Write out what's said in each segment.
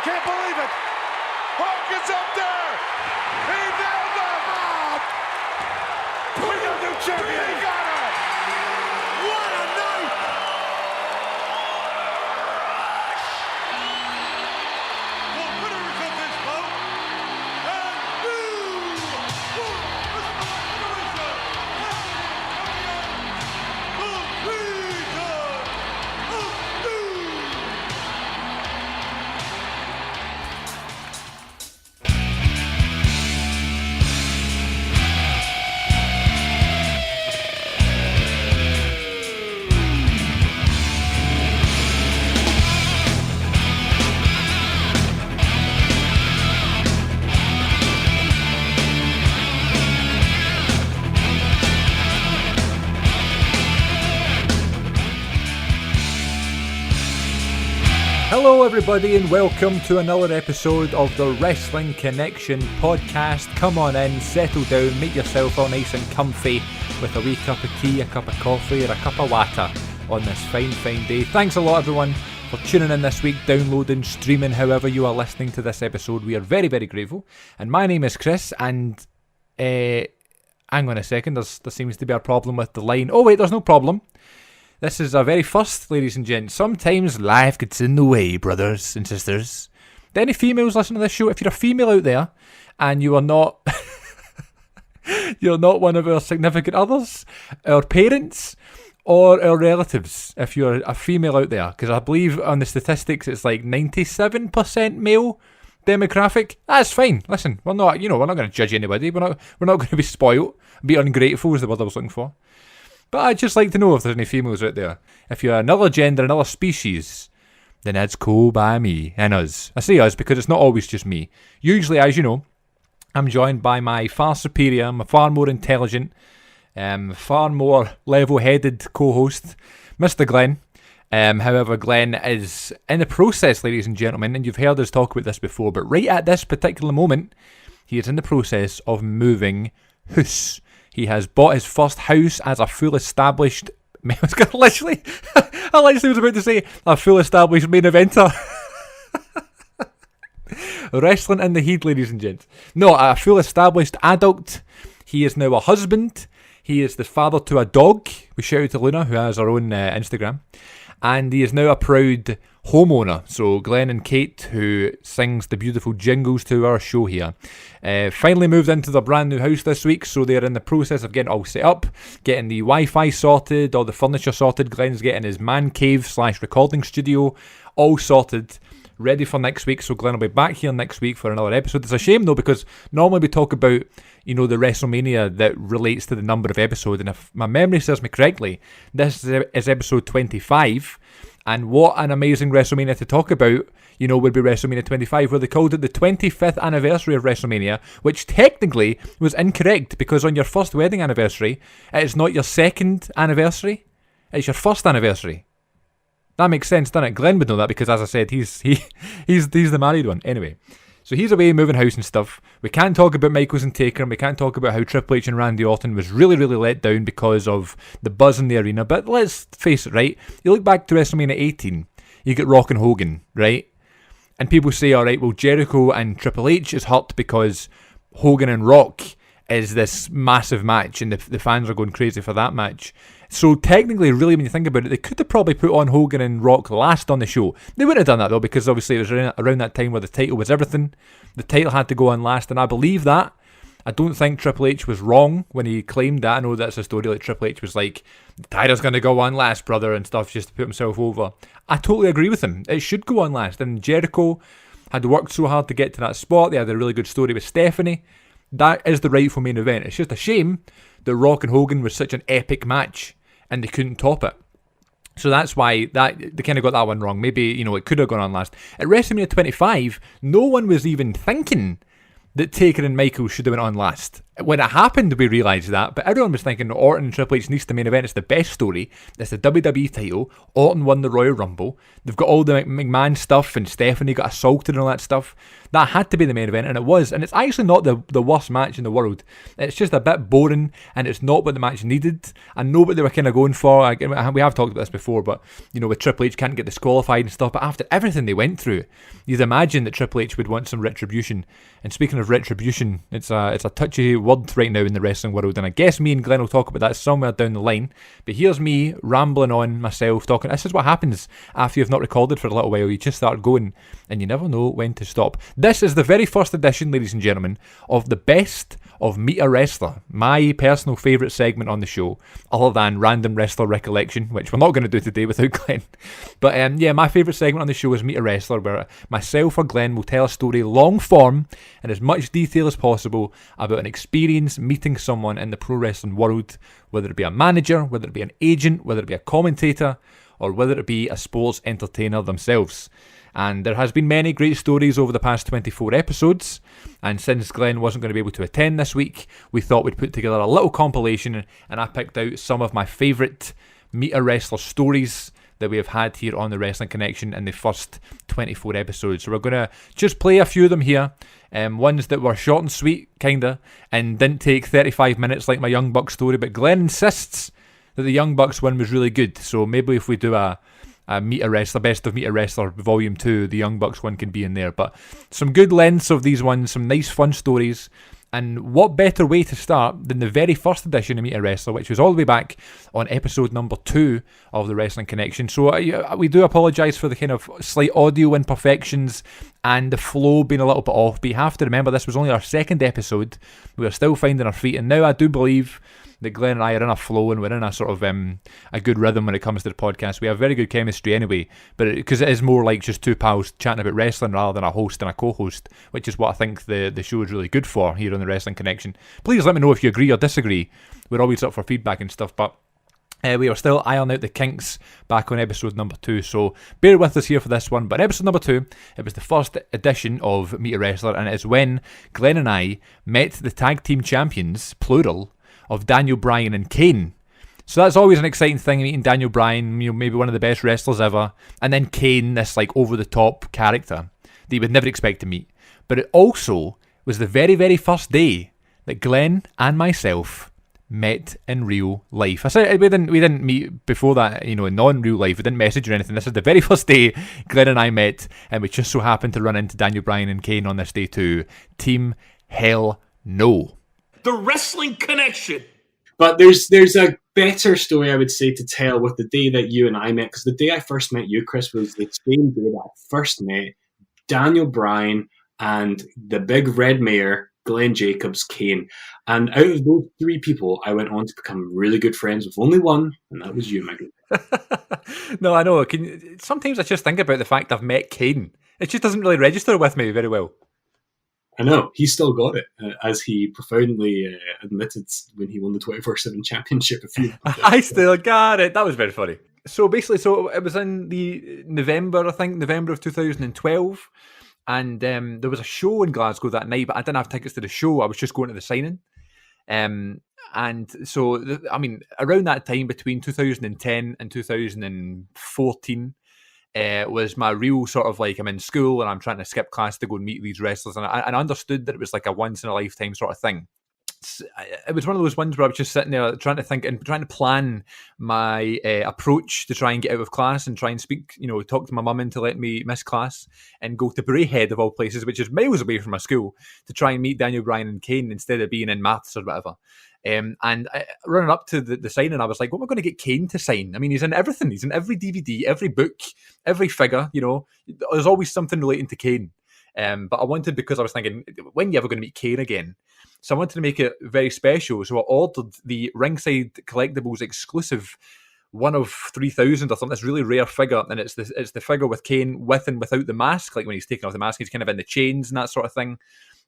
can't believe it. Hogan's up there. He nailed him. We got a new champion. He got it. What a night. The winners of this bout and new Hello everybody and welcome to another episode of the Wrestling Connection podcast. Come on in, settle down, make yourself all nice and comfy with a wee cup of tea, a cup of coffee or a cup of water on this fine day. Thanks a lot everyone for tuning in this week, downloading, streaming, however you are listening to this episode. We are very, very grateful. And my name is Chris and hang on a second, there seems to be a problem with the line. Oh wait, there's no problem. This is a very first, ladies and gents. Sometimes life gets in the way, brothers and sisters. Do any females listen to this show? If you're a female out there and you are not you're not one of our significant others, our parents, or our relatives, if you're a female out there, because I believe on the statistics it's like 97% male demographic, that's fine. Listen, we're not going to judge anybody. We're not going to be spoilt, be ungrateful is the word I was looking for. But I'd just like to know if there's any females out there. If you're another gender, another species, then it's cool by me and us. I say us because it's not always just me. Usually, as you know, I'm joined by my far superior, my far more intelligent, far more level-headed co-host, Mr. Glenn. However, Glenn is in the process, ladies and gentlemen, and you've heard us talk about this before, but right at this particular moment, he is in the process of moving house. He has bought his first house as a full established... I literally was about to say a full established main eventer. Wrestling in the heat, ladies and gents. No, a full established adult. He is now a husband. He is the father to a dog. We shout out to Luna, who has her own Instagram. And he is now a proud homeowner. So Glenn and Kate, who sings the beautiful jingles to our show here, finally moved into their brand new house this week. So they're in the process of getting all set up, getting the Wi-Fi sorted, all the furniture sorted. Glenn's getting his man cave / recording studio all sorted, ready for next week. So Glenn will be back here next week for another episode. It's a shame though, because normally we talk about, the WrestleMania that relates to the number of episodes, and if my memory serves me correctly, this is episode 25, and what an amazing WrestleMania to talk about, would be WrestleMania 25, where they called it the 25th anniversary of WrestleMania, which technically was incorrect, because on your first wedding anniversary, it is not your second anniversary, it's your first anniversary. That makes sense, doesn't it? Glenn would know that, because as I said, he's the married one. Anyway, so he's away moving house and stuff. We can't talk about Michaels and Taker, and we can't talk about how Triple H and Randy Orton was really, really let down because of the buzz in the arena. But let's face it, right? You look back to WrestleMania 18, you get Rock and Hogan, right? And people say, all right, well, Jericho and Triple H is hurt because Hogan and Rock is this massive match, and the fans are going crazy for that match. So technically, really, when you think about it, they could have probably put on Hogan and Rock last on the show. They wouldn't have done that, though, because obviously it was around that time where the title was everything. The title had to go on last, and I believe that. I don't think Triple H was wrong when he claimed that. I know that's a story, like Triple H was like, the title's going to go on last, brother, and stuff, just to put himself over. I totally agree with him. It should go on last. And Jericho had worked so hard to get to that spot. They had a really good story with Stephanie. That is the rightful main event. It's just a shame that Rock and Hogan was such an epic match and they couldn't top it. So that's why they kind of got that one wrong. Maybe, it could have gone on last. At WrestleMania 25, no one was even thinking that Taker and Michaels should have went on last. when it happened, we realised that, but everyone was thinking Orton and Triple H needs the main event. It's the best story. It's the WWE title. Orton won the Royal Rumble. They've got all the McMahon stuff, and Stephanie got assaulted and all that stuff. That had to be the main event, and it was. And it's actually not the worst match in the world. It's just a bit boring, and it's not what the match needed. I know what they were kind of going for. We have talked about this before, but with Triple H can't get disqualified and stuff. But after everything they went through, you'd imagine that Triple H would want some retribution. And speaking of retribution, it's a touchy word right now in the wrestling world, and I guess me and Glenn will talk about that somewhere down the line. But here's me rambling on myself, talking. This is what happens after you've not recorded for a little while. You just start going, and you never know when to stop. This is the very first edition, ladies and gentlemen, of the best of Meet a Wrestler, my personal favourite segment on the show, other than Random Wrestler Recollection, which we're not going to do today without Glenn. But my favourite segment on the show is Meet a Wrestler, where myself or Glenn will tell a story long form in as much detail as possible about an experience meeting someone in the pro wrestling world, whether it be a manager, whether it be an agent, whether it be a commentator, or whether it be a sports entertainer themselves. And there has been many great stories over the past 24 episodes, and since Glenn wasn't going to be able to attend this week, we thought we'd put together a little compilation, and I picked out some of my favourite Meet a Wrestler stories that we have had here on the Wrestling Connection in the first 24 episodes. So we're going to just play a few of them here, ones that were short and sweet, kinda, and didn't take 35 minutes like my Young Bucks story, but Glenn insists that the Young Bucks one was really good, so maybe if we do a Meet a Wrestler, Best of Meet a Wrestler Volume 2, the Young Bucks one can be in there. But some good lengths of these ones, some nice fun stories, and what better way to start than the very first edition of Meet a Wrestler, which was all the way back on episode number 2 of the Wrestling Connection. So we do apologise for the kind of slight audio imperfections and the flow being a little bit off, but you have to remember this was only our second episode. We are still finding our feet, and now I do believe that Glenn and I are in a flow, and we're in a sort of a good rhythm when it comes to the podcast. We have very good chemistry anyway, but because it is more like just two pals chatting about wrestling rather than a host and a co-host, which is what I think the show is really good for here on the Wrestling Connection. Please let me know if you agree or disagree. We're always up for feedback and stuff, but we are still ironing out the kinks back on episode number 2, so bear with us here for this one. But episode number 2, it was the first edition of Meet a Wrestler, and it is when Glenn and I met the tag team champions, plural, of Daniel Bryan and Kane. So that's always an exciting thing, meeting Daniel Bryan, maybe one of the best wrestlers ever, and then Kane, this like over-the-top character that you would never expect to meet. But it also was the very, very first day that Glenn and myself met in real life. I said we didn't meet before that, in non-real life. We didn't message or anything. This is the very first day Glenn and I met, and we just so happened to run into Daniel Bryan and Kane on this day too. Team Hell No. The Wrestling Connection. But there's a better story, I would say, to tell with the day that you and I met, because the day I first met you, Chris, was the same day that I first met Daniel Bryan and the Big Red Mayor, Glenn Jacobs, Kane. And out of those three people, I went on to become really good friends with only one, and that was you, my good friend. No, I know. Sometimes I just think about the fact I've met Kane. It just doesn't really register with me very well. I know, he still got it, as he profoundly admitted when he won the 24/7 championship a few months ago. I still got it. That was very funny. So basically, it was in the November of 2012, and there was a show in Glasgow that night, but I didn't have tickets to the show. I was just going to the signing. And so, around that time, between 2010 and 2014, was my real sort of like, I'm in school and I'm trying to skip class to go and meet these wrestlers, and I understood that it was like a once in a lifetime sort of thing. It was one of those ones where I was just sitting there trying to think and trying to plan my approach to try and get out of class and try and speak, talk to my mum into letting me miss class and go to Braehead of all places, which is miles away from my school, to try and meet Daniel Bryan and Kane instead of being in maths or whatever. Running up to the signing, I was like, what am I going to get Kane to sign? I mean, he's in everything. He's in every DVD, every book, every figure, there's always something relating to Kane. But I wanted, because I was thinking, when are you ever going to meet Kane again? So I wanted to make it very special. So I ordered the Ringside Collectibles exclusive 1 of 3,000 or something, this really rare figure, and it's the figure with Kane with and without the mask. Like when he's taking off the mask, he's kind of in the chains and that sort of thing.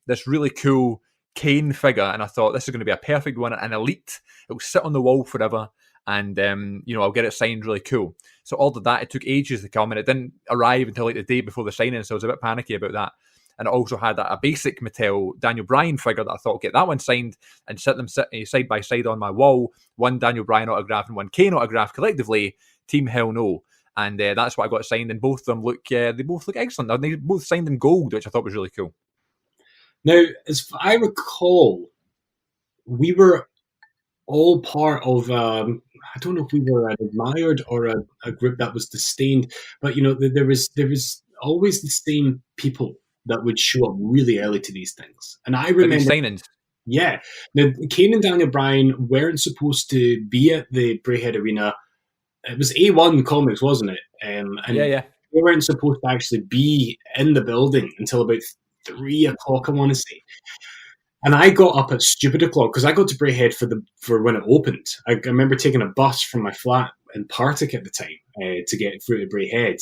This really cool Kane figure, and I thought this is going to be a perfect one, an elite. It will sit on the wall forever, and I'll get it signed really cool. So I ordered that. It took ages to come, and it didn't arrive until like the day before the signing, so I was a bit panicky about that. and it also had a basic Mattel Daniel Bryan figure that I thought, get that one signed and set them side by side on my wall. One Daniel Bryan autograph and one Kane autograph collectively. Team Hell No. And that's what I got signed, and both of them look excellent. And they both signed in gold, which I thought was really cool. Now, as I recall, we were all part of I don't know if we were admired or a group that was disdained, but there was always the same people that would show up really early to these things. And I remember signings. Yeah. Now, Kane and Daniel Bryan weren't supposed to be at the Braehead Arena. It was A1 Comics, wasn't it? And yeah. They weren't supposed to actually be in the building until about 3 o'clock, I want to say. And I got up at stupid o'clock because I got to Braehead for when it opened. I remember taking a bus from my flat in Partick at the time to get through to Braehead,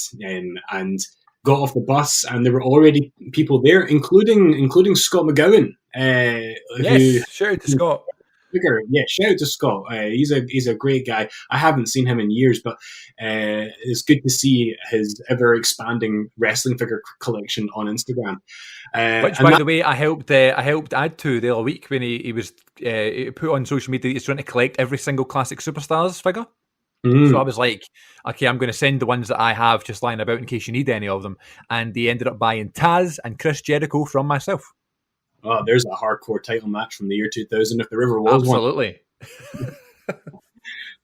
and got off the bus, and there were already people there, including Scott McGowan. Shout out to Scott. Yeah, shout out to Scott. He's a great guy. I haven't seen him in years, but it's good to see his ever expanding wrestling figure collection on Instagram. Which, by the way, I helped add to the other week when he was put on social media. He's trying to collect every single Classic Superstars figure. So I was like, okay, I'm going to send the ones that I have just lying about in case you need any of them. And he ended up buying Taz and Chris Jericho from myself. Oh, there's a hardcore title match from the year 2000, if there ever was Absolutely.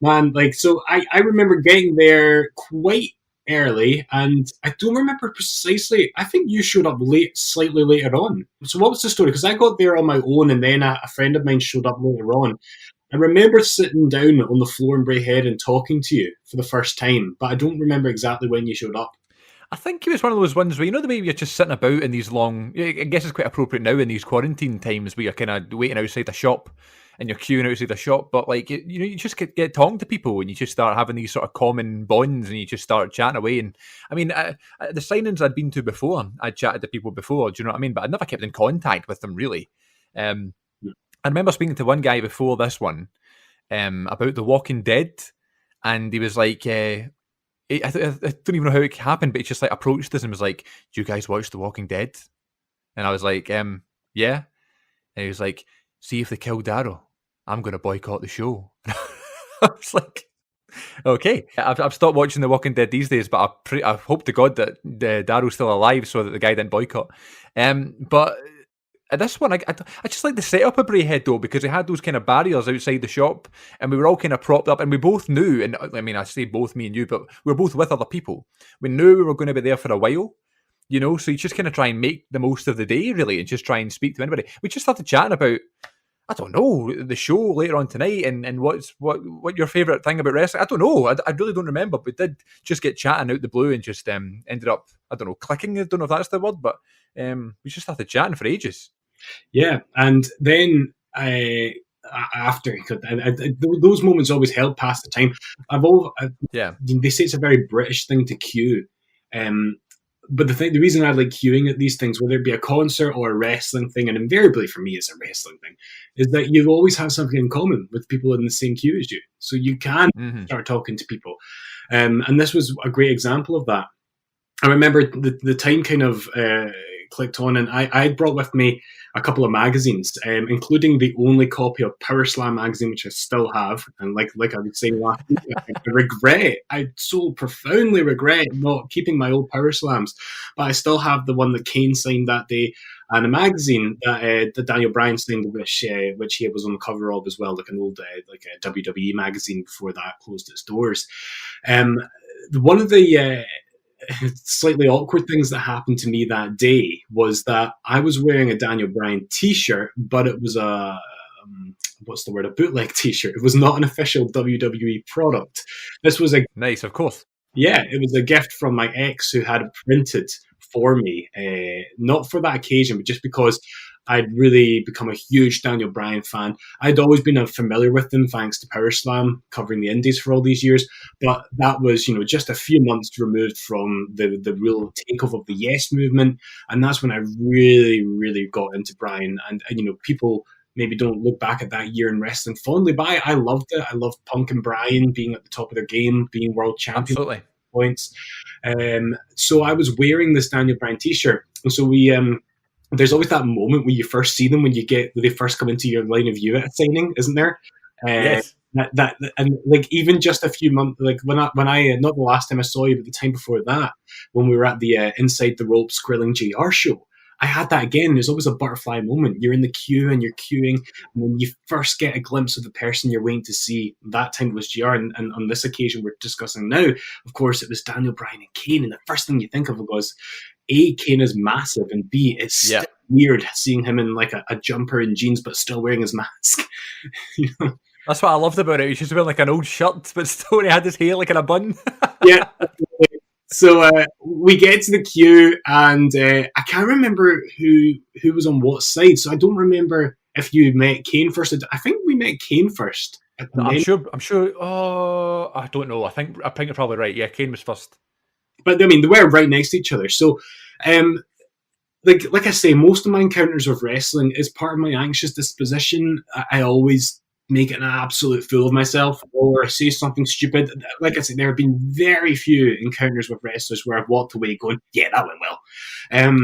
one. Man, so I remember getting there quite early, and I don't remember precisely. I think you showed up slightly later on. So what was the story? Because I got there on my own, and then a friend of mine showed up later on. I remember sitting down on the floor in Braehead and talking to you for the first time, but I don't remember exactly when you showed up. I think it was one of those ones where, the way you're just sitting about in these long, I guess it's quite appropriate now in these quarantine times where you're kind of waiting outside the shop and you're queuing outside the shop, but you just get talking to people and you just start having these sort of common bonds and you just start chatting away. And I mean, the signings I'd been to before, I'd chatted to people before, do you know what I mean? But I'd never kept in contact with them really. I remember speaking to one guy before this one about The Walking Dead, and he was like, I don't even know how it happened, but he just approached us and was like, "Do you guys watch The Walking Dead?" And I was like, "Yeah." And he was like, "See if they kill Daryl, I'm going to boycott the show." I was like, "Okay." I've stopped watching The Walking Dead these days, but I hope to God that Daryl's still alive so that the guy didn't boycott. But this one, I just like the setup of Braehead though, because they had those kind of barriers outside the shop, and we were all kind of propped up, and we both knew, and I mean, I say both me and you, but we were both with other people. We knew we were going to be there for a while, so you just kind of try and make the most of the day, really, and just try and speak to anybody. We just started chatting about, I don't know, the show later on tonight, and what your favourite thing about wrestling. I don't know, I really don't remember, but we did just get chatting out the blue and just ended up, I don't know, clicking. I don't know if that's the word, but we just started chatting for ages. Yeah, and then after those moments always held past the time. They say it's a very British thing to queue, but the reason I like queuing at these things, whether it be a concert or a wrestling thing, and invariably for me it's a wrestling thing, is that you always have something in common with people in the same queue as you, so you can start talking to people, and this was a great example of that. I remember the time kind of clicked on, and I brought with me a couple of magazines, including the only copy of Power Slam magazine, which I still have. And like I was saying last week, I so profoundly regret not keeping my old Power Slams, but I still have the one that Kane signed that day, and a magazine that Daniel Bryan signed, which he was on the cover of as well, like an old like a WWE magazine before that closed its doors. One of the slightly awkward things that happened to me that day was that I was wearing a Daniel Bryan t-shirt, but it was a bootleg t-shirt. It was not an official WWE product. This was nice, of course. Yeah, it was a gift from my ex who had it printed for me, not for that occasion, but just because I'd really become a huge Daniel Bryan fan. I'd always been familiar with him thanks to Power Slam, covering the indies for all these years. But that was, just a few months removed from the real takeoff of the Yes movement. And that's when I really, really got into Bryan. And people maybe don't look back at that year in wrestling fondly, but I loved it. I loved Punk and Bryan being at the top of their game, being world champions. Absolutely. Points. So I was wearing this Daniel Bryan t-shirt. And so we there's always that moment when you first see them when they first come into your line of view at a signing, isn't there? Yes. That and like even just a few months, like when I not the last time I saw you, but the time before that, when we were at the Inside the Ropes Grilling JR show, I had that again. There's always a butterfly moment. You're in the queue and you're queuing, and then you first get a glimpse of the person you're waiting to see. That time it was JR, and on this occasion we're discussing now, of course, it was Daniel Bryan and Kane. And the first thing you think of was, A, Kane is massive, and B, it's still weird seeing him in like a jumper and jeans, but still wearing his mask. You know? That's what I loved about it. He was just wearing like an old shirt, but still he had his hair like in a bun. Yeah. So we get to the queue, and I can't remember who was on what side. So I don't remember if you met Kane first. I think we met Kane first. I'm sure. Oh, I don't know. I think you're probably right. Yeah, Kane was first. But I mean, they were right next to each other. So, like I say, most of my encounters with wrestling is part of my anxious disposition. I always make an absolute fool of myself or say something stupid. Like I said, there have been very few encounters with wrestlers where I've walked away going, yeah, that went well.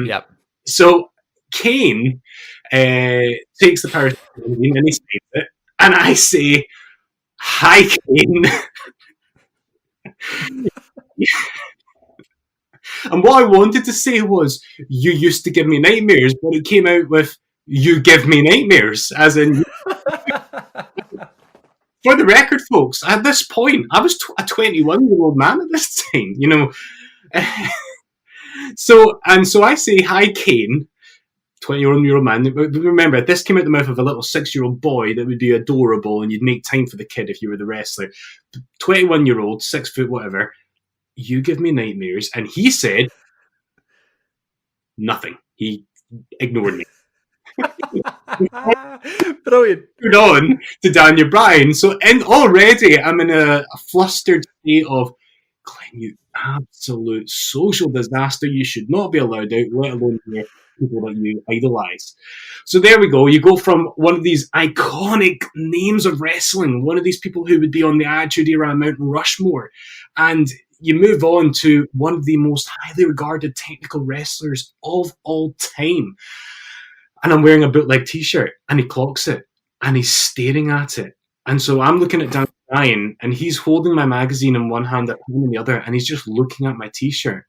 Yep. So Kane takes the power and he saves it. And I say, hi, Kane. And what I wanted to say was, you used to give me nightmares, but it came out with, you give me nightmares, as in... For the record, folks, at this point, I was a 21-year-old man at this time, you know. So I say, hi, Kane, 21-year-old man. Remember, this came out the mouth of a little 6-year-old boy that would be adorable, and you'd make time for the kid if you were the wrestler. 21-year-old, 6 foot, whatever. You give me nightmares. And he said nothing. He ignored me. Brilliant. Moved on to Daniel Bryan. So already I'm in a flustered state of, Glenn, you absolute social disaster. You should not be allowed out, let alone hear people that you idolise. So there we go. You go from one of these iconic names of wrestling, one of these people who would be on the Attitude Era Mount Rushmore, and you move on to one of the most highly regarded technical wrestlers of all time. And I'm wearing a bootleg t-shirt, and he clocks it, and he's staring at it. And so I'm looking at Daniel Bryan, and he's holding my magazine in one hand, in the other, and he's just looking at my t-shirt.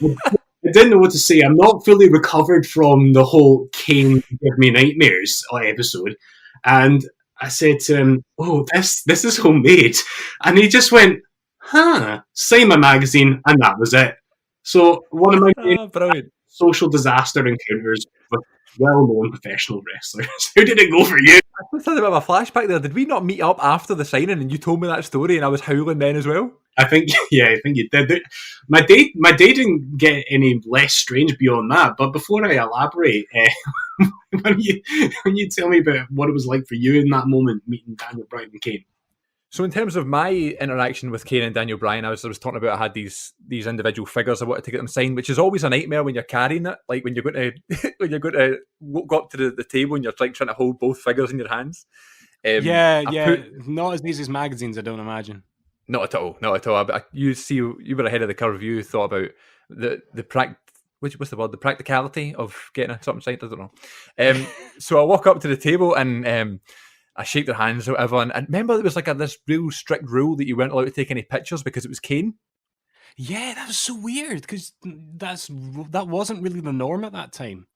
I didn't know what to say. I'm not fully recovered from the whole Kane Give Me Nightmares episode. And I said to him, oh, this is homemade. And he just went, sign my magazine, and that was it. So one of my brilliant social disaster encounters with well-known professional wrestlers. How did it go for you? I was thinking about my flashback there. Did we not meet up after the signing and you told me that story and I was howling then as well? I think you did. My day didn't get any less strange beyond that. But before I elaborate, when you tell me about what it was like for you in that moment meeting Daniel Bryan and Kane. So in terms of my interaction with Kane and Daniel Bryan, I was talking about I had these individual figures I wanted to get them signed, which is always a nightmare when you're carrying it. Like when you're going to go up to the table and you're like trying to hold both figures in your hands. Not as easy as magazines, I don't imagine. Not at all. You were ahead of the curve. You thought about the practicality of getting something signed. I don't know. So I walk up to the table and I shake their hands or whatever. And remember, there was like this real strict rule that you weren't allowed to take any pictures because it was Kane. Yeah, that was so weird because that wasn't really the norm at that time.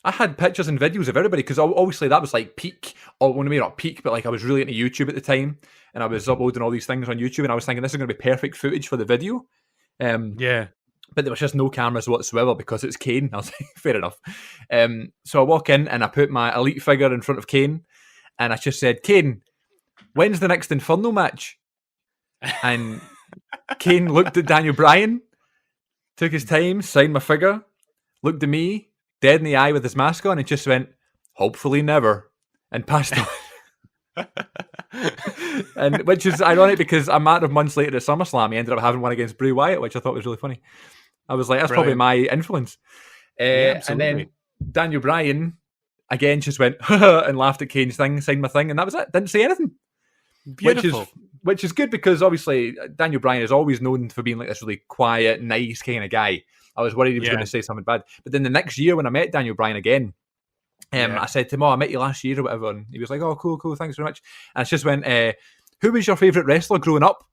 I had pictures and videos of everybody because obviously that was like peak, or well, maybe not peak, but like I was really into YouTube at the time and I was uploading all these things on YouTube and I was thinking this is going to be perfect footage for the video. Yeah. But there was just no cameras whatsoever because it's Kane. I was like, fair enough. So I walk in and I put my elite figure in front of Kane and I just said, Kane, when's the next Inferno match? And Kane looked at Daniel Bryan, took his time, signed my figure, looked at me, dead in the eye with his mask on, and just went, hopefully never, and passed on. And which is ironic because a matter of months later at SummerSlam, he ended up having one against Bray Wyatt, which I thought was really funny. I was like, that's Brilliant. Probably my influence. Yeah, and then Daniel Bryan, again, just went, and laughed at Kane's thing, signed my thing, and that was it. Didn't say anything. Beautiful. Which is good because obviously Daniel Bryan is always known for being like this really quiet, nice kind of guy. I was worried he was Yeah. going to say something bad. But then the next year when I met Daniel Bryan again, I said to him, I met you last year or whatever. And he was like, oh, cool, thanks very much. And I just went, who was your favourite wrestler growing up?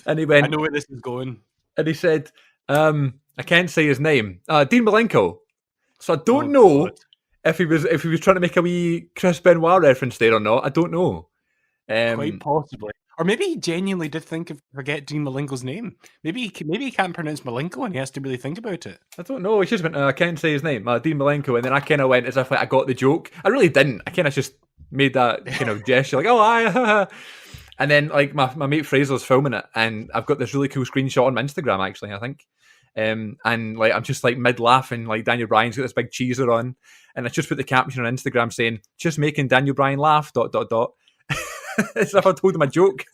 And he went, I know where this is going. and he said, I can't say his name. Dean Malenko. So I don't Oh, know God. if he was trying to make a wee Chris Benoit reference there or not. I don't know. Quite possibly. Or maybe he genuinely did forget Dean Malenko's name. Maybe he can't pronounce Malenko and he has to really think about it. I don't know. He just went, I can't say his name. Dean Malenko. And then I kind of went as if like I got the joke. I really didn't. I kind of just made that kind of gesture like, I. And then like my mate Fraser's filming it, and I've got this really cool screenshot on my Instagram actually, I think. And like I'm just like mid laughing, like Daniel Bryan's got this big cheeser on, and I just put the caption on Instagram saying, "Just making Daniel Bryan laugh." ... As if I told him a joke.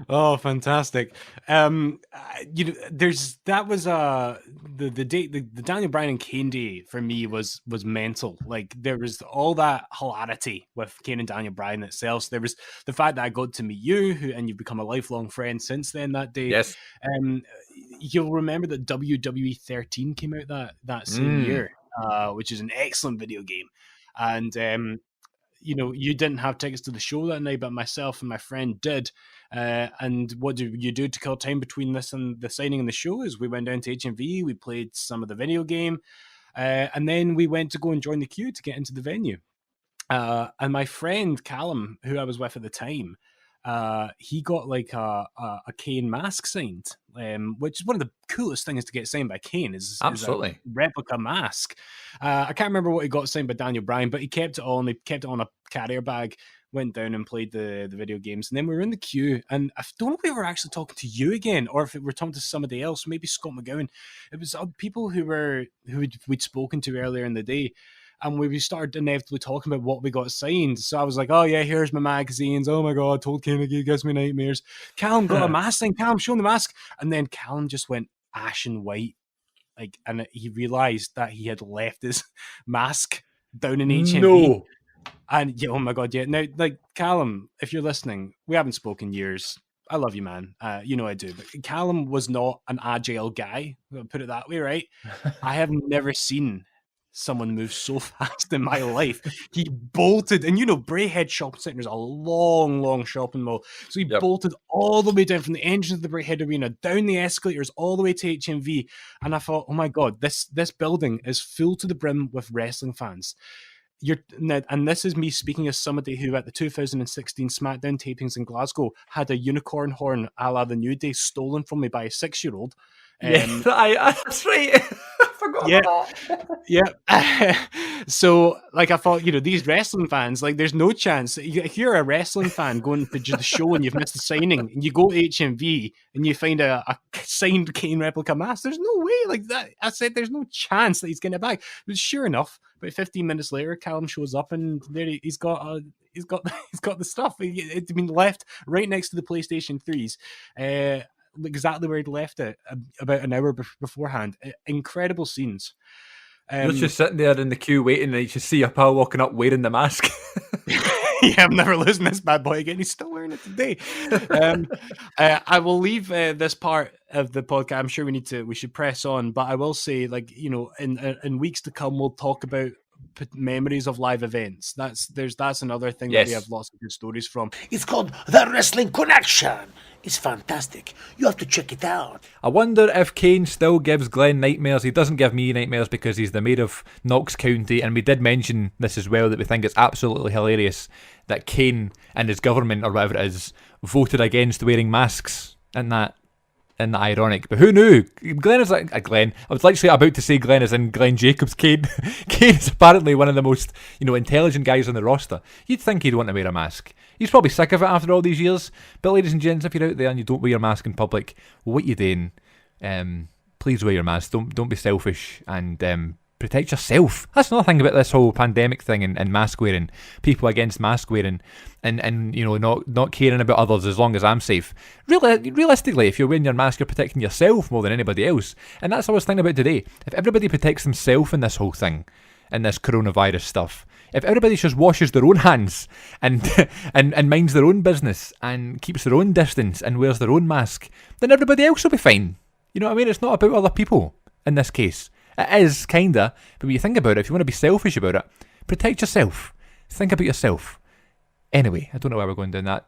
Oh, fantastic! That was the Daniel Bryan and Kane day for me was mental. Like there was all that hilarity with Kane and Daniel Bryan itself. So there was the fact that I got to meet you, and you've become a lifelong friend since then. That day, Yes. You'll remember that WWE 13 came out that same year, which is an excellent video game, and you didn't have tickets to the show that night, but myself and my friend did. And what do you do to kill time between this and the signing and the show is we went down to HMV, we played some of the video game, and then we went to go and join the queue to get into the venue. And my friend Callum, who I was with at the time, he got like a Kane mask signed, which is one of the coolest things to get signed by Kane is Absolutely. a replica mask. I can't remember what he got signed by Daniel Bryan, but he kept it on. He kept it on a carrier bag, went down and played the video games. And then we were in the queue, and I don't know if we were actually talking to you again or if we were talking to somebody else, maybe Scott McGowan. It was people who we'd spoken to earlier in the day. And we started inevitably talking about what we got signed. So I was like, oh, yeah, here's my magazines. Oh, my God, told Kennedy gives me nightmares. Callum got a mask thing. Callum, show him the mask. And then Callum just went ashen white. And he realised that he had left his mask down in HMV. No. And, yeah, oh, my God, yeah. Now, like, Callum, if you're listening, we haven't spoken years. I love you, man. You know I do. But Callum was not an agile guy. I'll put it that way, right? I have never seen someone moves so fast in my life. He bolted, and Braehead Shopping Centre is a long shopping mall. So he bolted all the way down from the entrance of the Braehead Arena, down the escalators, all the way to HMV. And I thought, oh my God, this building is full to the brim with wrestling fans. And this is me speaking as somebody who at the 2016 SmackDown tapings in Glasgow had a unicorn horn a la the New Day stolen from me by a 6-year-old. That's right. I forgot about that. Yeah. So, like, I thought, these wrestling fans, like, there's no chance. If you're a wrestling fan going to the show and you've missed the signing, and you go to HMV and you find a signed Kane replica mask, there's no way. Like that, I said, there's no chance that he's getting it back. But sure enough, about 15 minutes later, Callum shows up and there he's got the stuff. It's been left right next to the PlayStation 3s. Exactly where he'd left it about an hour beforehand. Incredible scenes. You're just sitting there in the queue waiting, and you just see your pal walking up wearing the mask. Yeah, I'm never losing this bad boy again. He's still wearing it today. I will leave this part of the podcast. I'm sure we should press on, but I will say, like, in weeks to come, we'll talk about memories of live events. That's another thing that we have lots of good stories from. It's called The Wrestling Connection. It's fantastic. You have to check it out. I wonder if Kane still gives Glenn nightmares. He doesn't give me nightmares because he's the mayor of Knox County, and we did mention this as well, that we think it's absolutely hilarious that Kane and his government, or whatever it is, voted against wearing masks. Isn't that ironic? But who knew? Glenn is like Glenn. I was literally about to say Glenn as in Glenn Jacobs. Kane is apparently one of the most intelligent guys on the roster. You'd think he'd want to wear a mask. He's probably sick of it after all these years. But ladies and gents, if you're out there and you don't wear your mask in public, what you doing? Please wear your mask. Don't be selfish, and protect yourself. That's another thing about this whole pandemic thing and mask wearing. People against mask wearing, and not caring about others as long as I'm safe. Realistically, if you're wearing your mask, you're protecting yourself more than anybody else. And that's what I was thinking about today. If everybody protects themselves in this whole thing, in this coronavirus stuff, if everybody just washes their own hands and minds their own business and keeps their own distance and wears their own mask, then everybody else will be fine. You know what I mean? It's not about other people in this case. It is, kinda, but when you think about it, if you want to be selfish about it, protect yourself. Think about yourself. Anyway, I don't know why we're going down that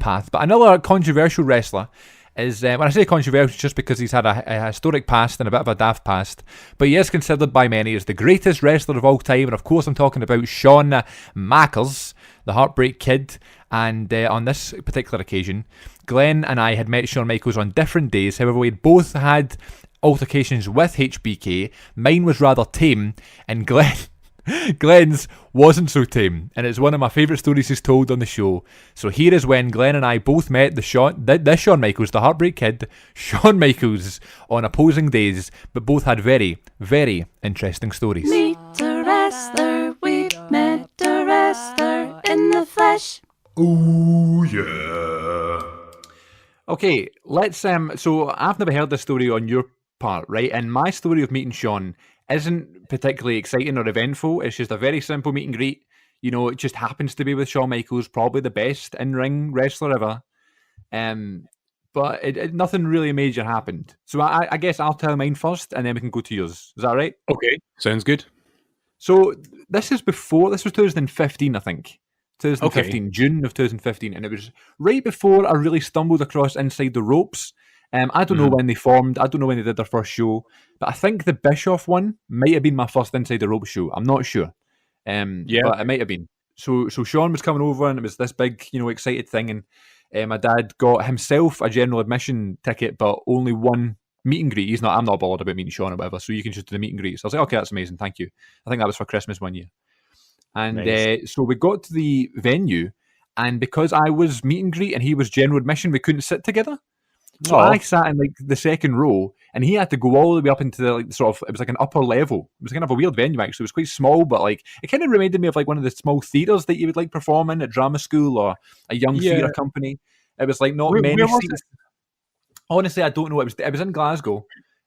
path. But another controversial wrestler is, when I say controversial, just because he's had a historic past and a bit of a daft past, but he is considered by many as the greatest wrestler of all time. And of course, I'm talking about Shawn Michaels, the Heartbreak Kid. And on this particular occasion, Glenn and I had met Shawn Michaels on different days. However, we had both had altercations with HBK. Mine was rather tame, and Glenn's wasn't so tame, and it's one of my favourite stories he's told on the show. So here is when Glenn and I both met this Shawn Michaels, the Heartbreak Kid, Shawn Michaels, on opposing days, but both had very, very interesting stories. Meet a wrestler, we met a wrestler in the flesh. Ooh, yeah. Okay, let's so I've never heard this story on your part, right? And my story of meeting Shawn isn't particularly exciting or eventful. It's just a very simple meet and greet. You know, it just happens to be with Shawn Michaels, probably the best in-ring wrestler ever. But nothing really major happened. So I guess I'll tell mine first, and then we can go to yours. Is that right? Okay, sounds good. So this was 2015, I think. 2015, June of 2015, and it was right before I really stumbled across Inside the Ropes. I don't know when they formed. I don't know when they did their first show, but I think the Bischoff one might have been my first Inside the Ropes show. I'm not sure, but it might have been. So Shawn was coming over, and it was this big, excited thing. And my dad got himself a general admission ticket, but only one meet and greet. I'm not bothered about meeting Shawn or whatever, so you can just do the meet and greet. So I was like, okay, that's amazing, thank you. I think that was for Christmas one year. And Nice. so we got to the venue, and because I was meet and greet and he was general admission, we couldn't sit together. So I sat in like the second row, and he had to go all the way up into the it was like an upper level. It was kind of a weird venue actually. It was quite small, but like it kind of reminded me of like one of the small theatres that you would like perform in at drama school or a young theatre company. It was like not many where was seats. Honestly, I don't know. It was in Glasgow,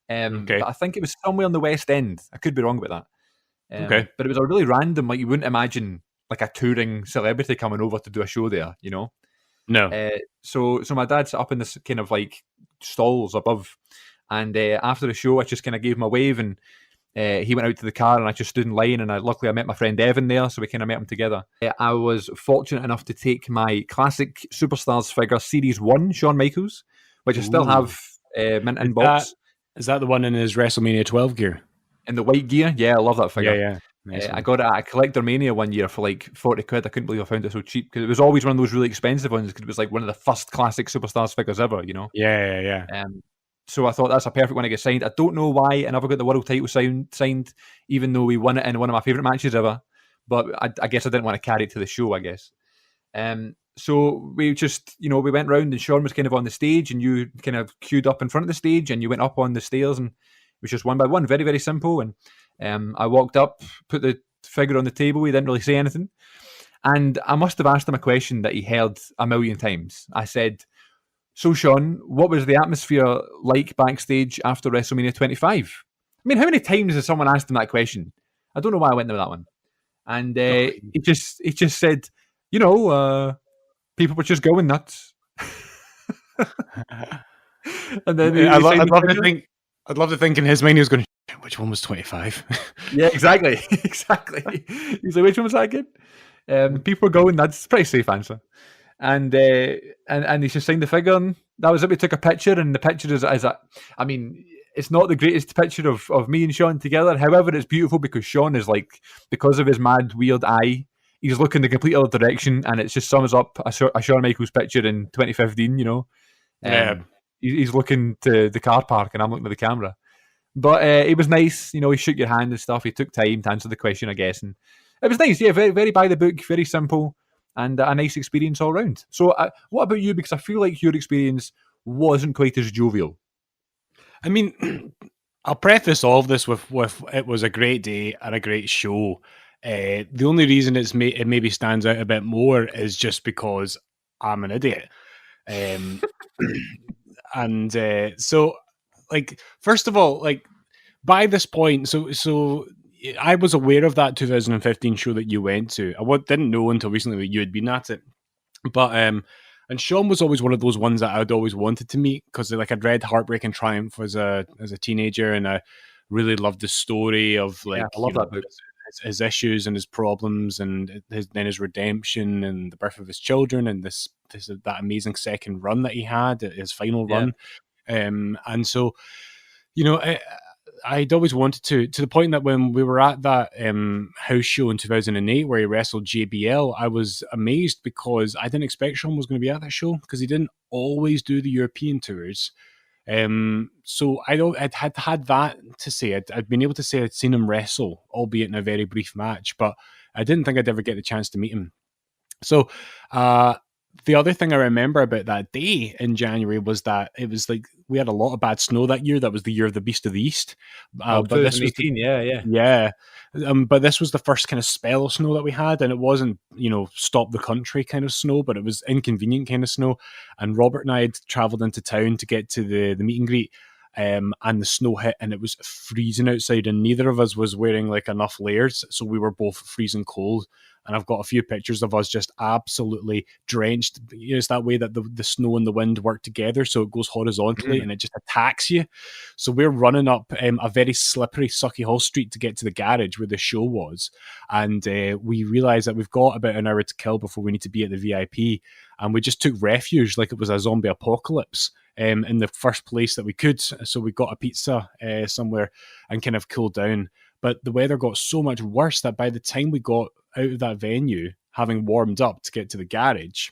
but I think it was somewhere on the West End. I could be wrong about that. But it was a really random, like you wouldn't imagine like a touring celebrity coming over to do a show there, you know? No. So my dad sat up in this kind of like stalls above, and after the show, I just kind of gave him a wave, and he went out to the car, and I just stood in line, and luckily I met my friend Evan there, so we kind of met him together. I was fortunate enough to take my classic Superstars figure, Series 1, Shawn Michaels, which I still have mint in box. Is that the one in his WrestleMania 12 gear? In the white gear? Yeah, I love that figure. Yeah. Nice I got it at a Collector Mania one year for like 40 quid. I couldn't believe I found it so cheap, because it was always one of those really expensive ones, because it was like one of the first classic Superstars figures ever, you know? Yeah. So I thought that's a perfect one to get signed. I don't know why I never got the world title signed, even though we won it in one of my favourite matches ever. But I guess I didn't want to carry it to the show, I guess. So we just, we went round, and Shawn was kind of on the stage, and you kind of queued up in front of the stage, and you went up on the stairs, and it was just one by one, very, very simple. And I walked up, put the figure on the table. He didn't really say anything. And I must have asked him a question that he heard a million times. I said, so Shawn, what was the atmosphere like backstage after WrestleMania 25? I mean, how many times has someone asked him that question? I don't know why I went there with that one. And he just said, people were just going nuts. And then I'd love to think in his mind he was going, which one was 25? Yeah, exactly. He's like, which one was that again? People were going, that's a pretty safe answer. And he just signed the figure, and that was it. We took a picture, and the picture is it's not the greatest picture of me and Shawn together. However, it's beautiful because Shawn is like, because of his mad, weird eye, he's looking the complete other direction, and it just sums up a Shawn Michaels picture in 2015, He's looking to the car park, and I'm looking at the camera. But it was nice, he shook your hand and stuff. He took time to answer the question, I guess. And it was nice, yeah, very, very by the book, very simple, and a nice experience all round. So what about you? Because I feel like your experience wasn't quite as jovial. I mean, I'll preface all of this with it was a great day and a great show. The only reason it maybe stands out a bit more is just because I'm an idiot. So, like, first of all, like, by this point, so I was aware of that 2015 show that you went to. I didn't know until recently that you had been at it, but And Sean was always one of those ones that I'd always wanted to meet because like I'd read Heartbreak and Triumph as a teenager, and I really loved the story of Yeah, like I love that book. his issues and his problems and his redemption and the birth of his children and this that amazing second run that he had, his final Yeah. run. And so, you know, I'd always wanted to the point that when we were at that house show in 2008 where he wrestled JBL, I was amazed because I didn't expect Sean was going to be at that show because he didn't always do the European tours. So I'd had that to say. I'd been able to say I'd seen him wrestle, albeit in a very brief match, but I didn't think I'd ever get the chance to meet him. So, the other thing I remember about that day in January was that it was like we had a lot of bad snow that year. That was the year of the Beast of the East. But this was 2018, yeah. yeah. But this was the first kind of spell of snow that we had, and it wasn't, stop the country kind of snow, but it was inconvenient kind of snow. And Robert and I had travelled into town to get to the meet and greet, and the snow hit, and it was freezing outside, and neither of us was wearing like enough layers, so we were both freezing cold. And I've got a few pictures of us just absolutely drenched. It's that way that the snow and the wind work together, so it goes horizontally and it just attacks you. So we're running up a very slippery Sucky Hall Street to get to the garage where the show was, and we realise that we've got about an hour to kill before we need to be at the VIP, and we just took refuge like it was a zombie apocalypse. In the first place that we could, so we got a pizza somewhere and kind of cooled down. But the weather got so much worse that by the time we got out of that venue, having warmed up to get to the garage,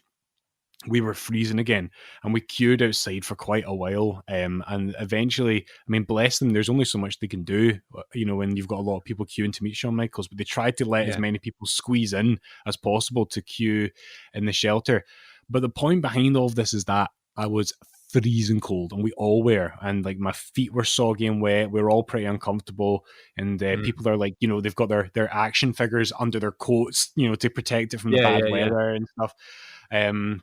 we were freezing again, and we queued outside for quite a while. And eventually, I mean, bless them, there's only so much they can do, when you've got a lot of people queuing to meet Shawn Michaels. But they tried to let as many people squeeze in as possible to queue in the shelter. But the point behind all of this is that I was freezing cold, and we all were, and like my feet were soggy and wet. We were all pretty uncomfortable, and people are like, they've got their action figures under their coats, to protect it from the bad weather and stuff. And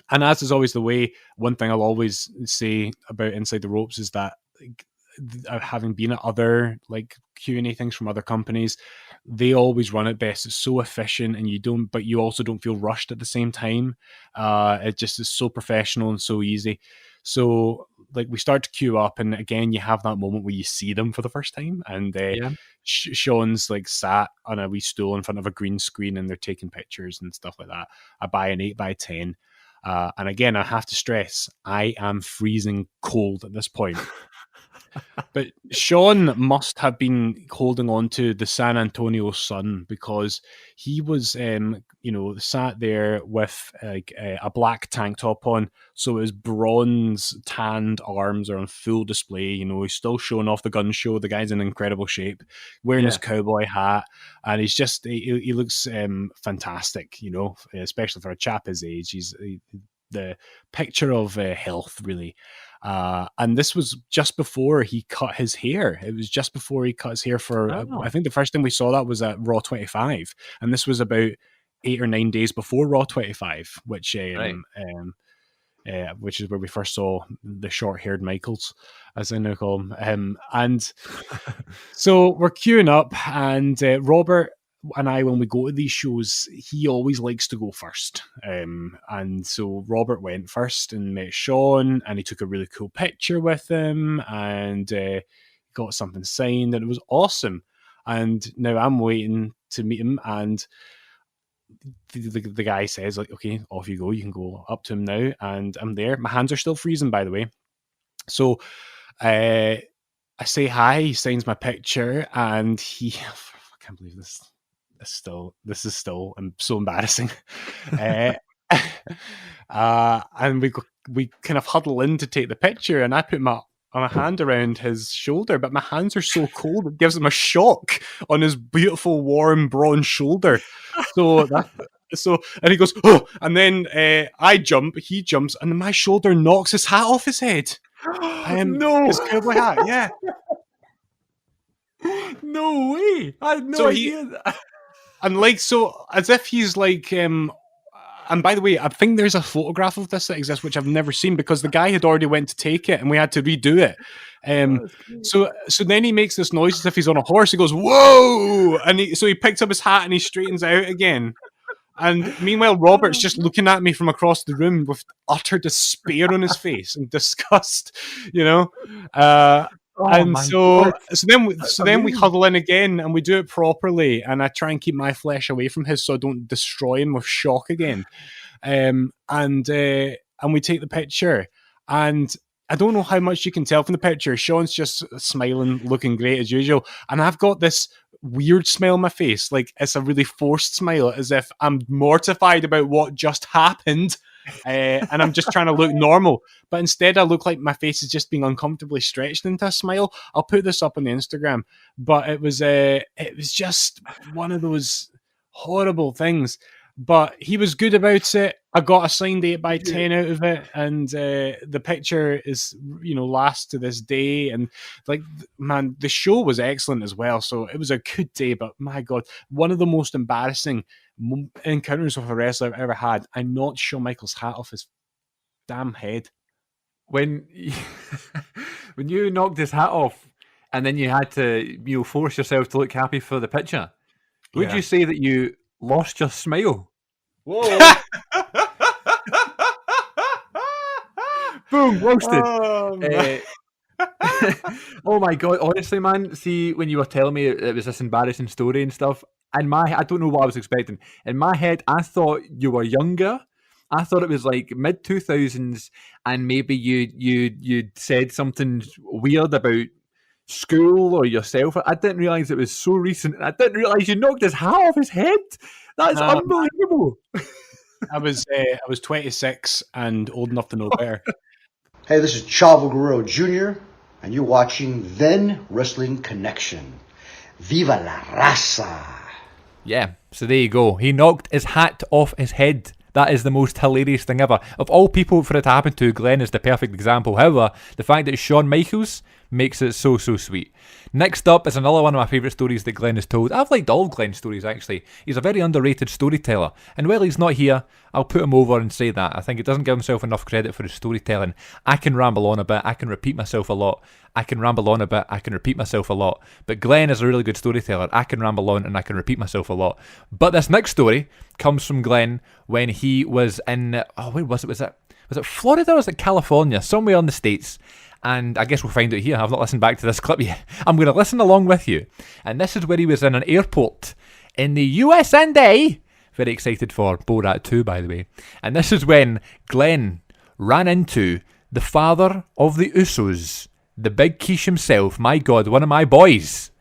as is always the way, one thing I'll always say about Inside the Ropes is that, having been at other like Q&A things from other companies, they always run it best. It's so efficient, and you also don't feel rushed at the same time. It just is so professional and so easy. So like we start to queue up, and again you have that moment where you see them for the first time, and Sean's like sat on a wee stool in front of a green screen, and they're taking pictures and stuff like that. I buy an 8x10. And again, I have to stress, I am freezing cold at this point. But Sean must have been holding on to the San Antonio sun, because he was, sat there with a black tank top on. So his bronze tanned arms are on full display. He's still showing off the gun show. The guy's in incredible shape, wearing his cowboy hat. And he's just, he looks fantastic, especially for a chap his age. He's the picture of health, really. And this was just before he cut his hair. It was just before he cut his hair for, I think the first time we saw that was at Raw 25. And this was about 8 or 9 days before Raw 25, which is where we first saw the short-haired Michaels, as I now call him. And so we're queuing up, and Robert and I, when we go to these shows, he always likes to go first. And so Robert went first and met Sean, and he took a really cool picture with him, and got something signed, and it was awesome. And now I'm waiting to meet him, and the guy says, like, okay, off you go. You can go up to him now. And I'm there. My hands are still freezing, by the way. So I say hi. He signs my picture, and I can't believe this. This is still so embarrassing. And we kind of huddle in to take the picture, and I put my hand around his shoulder, but my hands are so cold it gives him a shock on his beautiful warm bronze shoulder. And he goes, oh, and then I jump, he jumps, and then my shoulder knocks his hat off his head. No, his cowboy hat, yeah. No way! I had no idea. And like, so as if he's like, and by the way, I think there's a photograph of this that exists, which I've never seen, because the guy had already went to take it and we had to redo it. So then he makes this noise as if he's on a horse. He goes, whoa! And so he picks up his hat and he straightens it out again. And meanwhile, Robert's just looking at me from across the room with utter despair on his face and disgust, you know. Oh And my so, God. so then we Amazing. huddle in again, and we do it properly. And I try and keep my flesh away from his, so I don't destroy him with shock again. And we take the picture, and I don't know how much you can tell from the picture. Sean's just smiling, looking great as usual, and I've got this weird smile on my face, like it's a really forced smile, as if I'm mortified about what just happened, and I'm just trying to look normal. But instead, I look like my face is just being uncomfortably stretched into a smile. I'll put this up on the Instagram, but it was just one of those horrible things. But he was good about it. I got a signed 8x10 out of it, and the picture is, lasts to this day. And like, man, the show was excellent as well. So it was a good day. But my God, one of the most embarrassing encounters with a wrestler I've ever had. I knocked Shawn Michaels' hat off his damn head. When when you knocked his hat off, and then you had to force yourself to look happy for the picture, would Yeah. you say that you lost your smile? Whoa! Boom, roasted. Oh, man. Oh my God, honestly, man, see, when you were telling me it was this embarrassing story and stuff, I don't know what I was expecting. In my head, I thought you were younger. I thought it was like mid 2000s, and maybe you'd said something weird about school or yourself. I didn't realize it was so recent. I didn't realize you knocked his hat off his head. That's Um, unbelievable. I was 26 and old enough to know better. Hey, this is Chavo Guerrero Jr., and you're watching Then Wrestling Connection. Viva la raza! Yeah, so there you go. He knocked his hat off his head. That is the most hilarious thing ever. Of all people for it to happen to, Glenn is the perfect example. However, the fact that it's Shawn Michaels makes it so, so sweet. Next up is another one of my favourite stories that Glenn has told. I've liked all of Glenn's stories, actually. He's a very underrated storyteller. And while he's not here, I'll put him over and say that. I think he doesn't give himself enough credit for his storytelling. I can ramble on a bit. I can repeat myself a lot. I can ramble on a bit. I can repeat myself a lot. But Glenn is a really good storyteller. I can ramble on and I can repeat myself a lot. But this next story comes from Glenn when he was in... Oh, where was it? Was it Florida or was it California? Somewhere in the States. And I guess we'll find out here. I've not listened back to this clip yet. I'm going to listen along with you. And this is where he was in an airport in the USA. Very excited for Borat 2, by the way. And this is when Glenn ran into the father of the Usos, the Big Quiche himself. My God, one of my boys,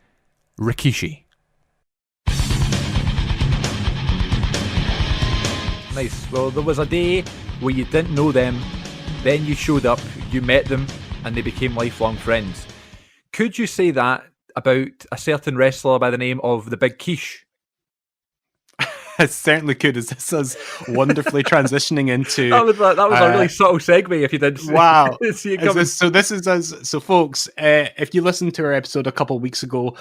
Rikishi. Nice. Well, there was a day where you didn't know them, then you showed up, you met them, and they became lifelong friends. Could you say that about a certain wrestler by the name of the Big Quiche? I certainly could, as this is wonderfully transitioning into... That was a really subtle segue if you didn't see, Wow. see it coming. So folks, if you listened to our episode a couple of weeks ago,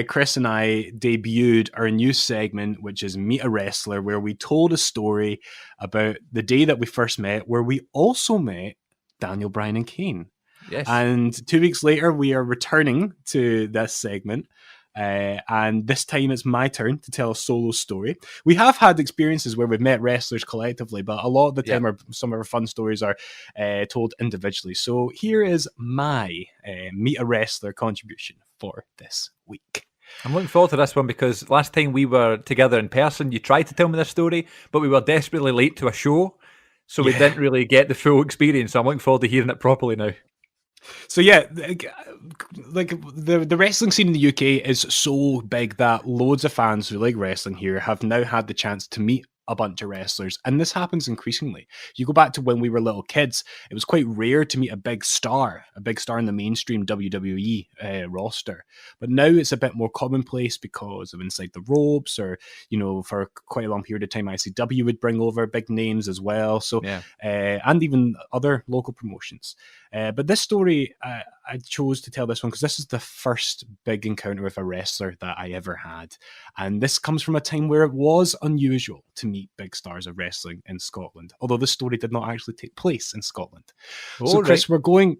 Chris and I debuted our new segment, which is Meet a Wrestler, where we told a story about the day that we first met, where we also met Daniel Bryan and Kane. Yes. And 2 weeks later, we are returning to this segment. And this time it's my turn to tell a solo story. We have had experiences where we've met wrestlers collectively, but a lot of the time some of our fun stories are told individually. So here is my Meet a Wrestler contribution for this week. I'm looking forward to this one because last time we were together in person, you tried to tell me this story, but we were desperately late to a show, so we didn't really get the full experience. So I'm looking forward to hearing it properly now. So yeah, like the wrestling scene in the UK is so big that loads of fans who like wrestling here have now had the chance to meet a bunch of wrestlers, and this happens increasingly. You go back to when we were little kids, it was quite rare to meet a big star in the mainstream WWE roster, but now it's a bit more commonplace because of Inside the Ropes, or for quite a long period of time ICW would bring over big names as well, and even other local promotions. But this story, I chose to tell this one because this is the first big encounter with a wrestler that I ever had. And this comes from a time where it was unusual to meet big stars of wrestling in Scotland, although this story did not actually take place in Scotland. So Chris, we're going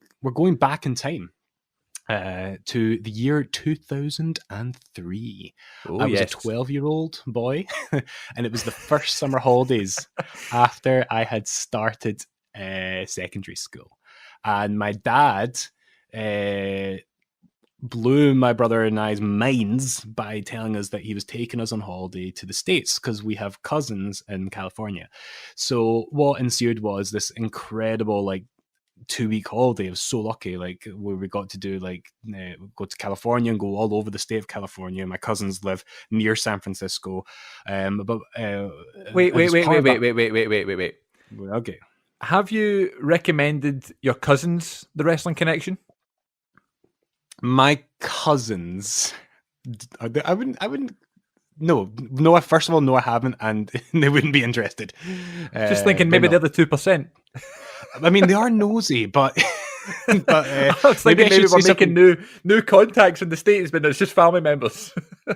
back in time. to the year 2003. Oh, I was yes. a 12-year-old boy, and it was the first summer holidays after I had started secondary school. And my dad blew my brother and I's minds by telling us that he was taking us on holiday to the States because we have cousins in California. So what ensued was this incredible, like, 2-week holiday. I was so lucky, like, where we got to do, like, go to California and go all over the state of California. My cousins live near San Francisco. But Wait. Okay. Have you recommended your cousins the Wrestling Connection? My cousins, I wouldn't. No. First of all, no, I haven't, and they wouldn't be interested. Just thinking maybe they're the 2%. I mean, they are nosy, but I was thinking maybe we're making new contacts in the States, but it's just family members.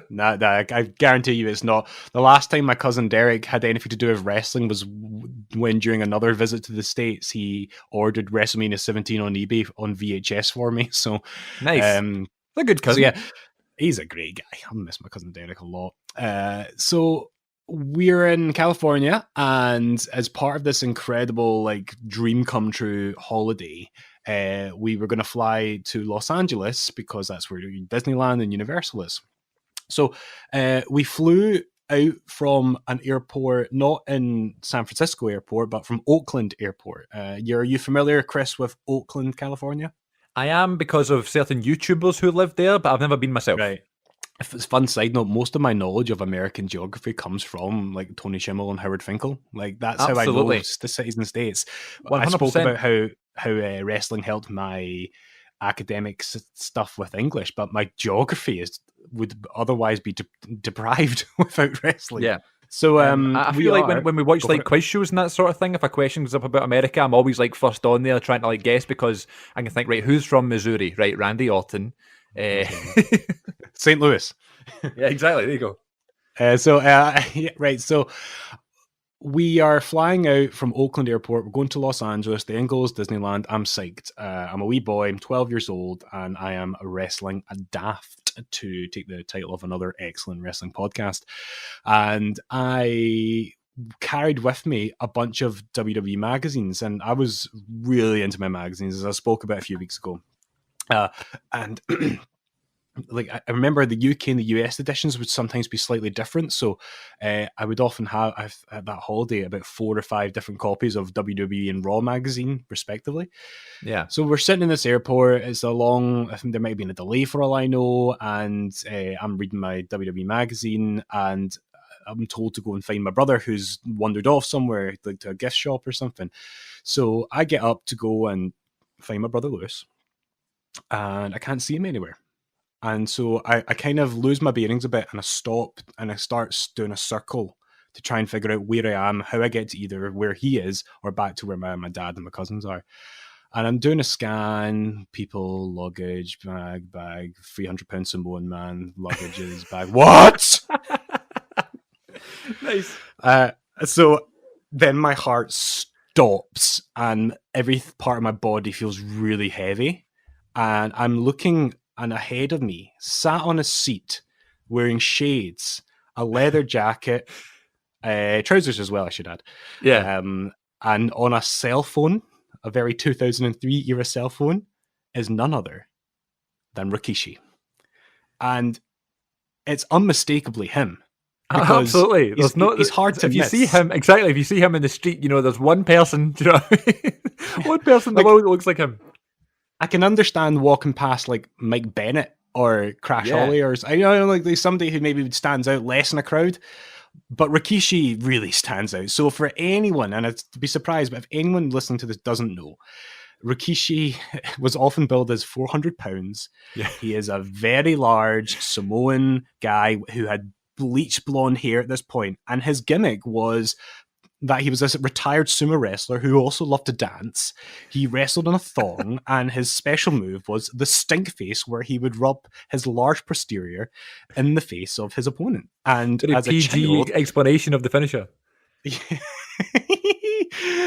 Nah, I guarantee you it's not. The last time my cousin Derek had anything to do with wrestling was when, during another visit to the States, he ordered WrestleMania 17 on eBay on VHS for me. So nice. They're a good cousin. So yeah, he's a great guy. I miss my cousin Derek a lot. So we're in California, and as part of this incredible, like, dream come true holiday, we were going to fly to Los Angeles because that's where Disneyland and Universal is. So we flew out from an airport, not in San Francisco airport, but from Oakland airport. Are you familiar, Chris, with Oakland, California? I am, because of certain YouTubers who live there, but I've never been myself. Right. If it's a fun side note, most of my knowledge of American geography comes from, like, Tony Schimmel and Howard Finkel. Like, that's Absolutely. how I know the cities and states. 100%. I spoke about how wrestling helped my academic stuff with English, but my geography would otherwise be deprived without wrestling. Yeah. So I feel like when we watch, like, quiz shows and that sort of thing, if a question comes up about America, I'm always, like, first on there trying to, like, guess, because I can think, right, who's from Missouri? Right, Randy Orton. St. Louis. Yeah, exactly. There you go. Yeah, right. So we are flying out from Oakland Airport. We're going to Los Angeles. The end goal is Disneyland. I'm psyched. I'm a wee boy. I'm 12 years old, and I am wrestling a daft, to take the title of another excellent wrestling podcast. And I carried with me a bunch of WWE magazines, and I was really into my magazines, as I spoke about a few weeks ago. And like, I remember the UK and the US editions would sometimes be slightly different. So I would often have at that holiday about 4 or 5 different copies of WWE and Raw magazine, respectively. Yeah. So we're sitting in this airport. It's a long, I think there might have been a delay for all I know. And I'm reading my WWE magazine, and I'm told to go and find my brother who's wandered off somewhere, like to a gift shop or something. So I get up to go and find my brother Lewis, and I can't see him anywhere. And so I kind of lose my bearings a bit, and I stop and I start doing a circle to try and figure out where I am, how I get to either where he is or back to where my dad and my cousins are. And I'm doing a scan, people, luggage, bag, 300-pound Samoan man, luggages, bag. What? Nice. So then my heart stops, and every part of my body feels really heavy. And I'm looking, and ahead of me, sat on a seat, wearing shades, a leather jacket, trousers as well, I should add. Yeah. And on a cell phone, a very 2003 era cell phone, is none other than Rikishi. And it's unmistakably him. Absolutely. He's hard to if miss. You see him, exactly. If you see him in the street, you know, there's one person, do you know what I mean? One person in the world that looks like him. I can understand walking past, like, Mike Bennett or Crash Holly, or I know, like, there's somebody who maybe stands out less in a crowd, but Rikishi really stands out. So for anyone, and I'd be surprised, but if anyone listening to this doesn't know, Rikishi was often billed as 400 pounds. Yeah. He is a very large Samoan guy who had bleached blonde hair at this point, and his gimmick was that he was a retired sumo wrestler who also loved to dance. He wrestled on a thong, and his special move was the stink face, where he would rub his large posterior in the face of his opponent. And Very as a PG child, explanation of the finisher.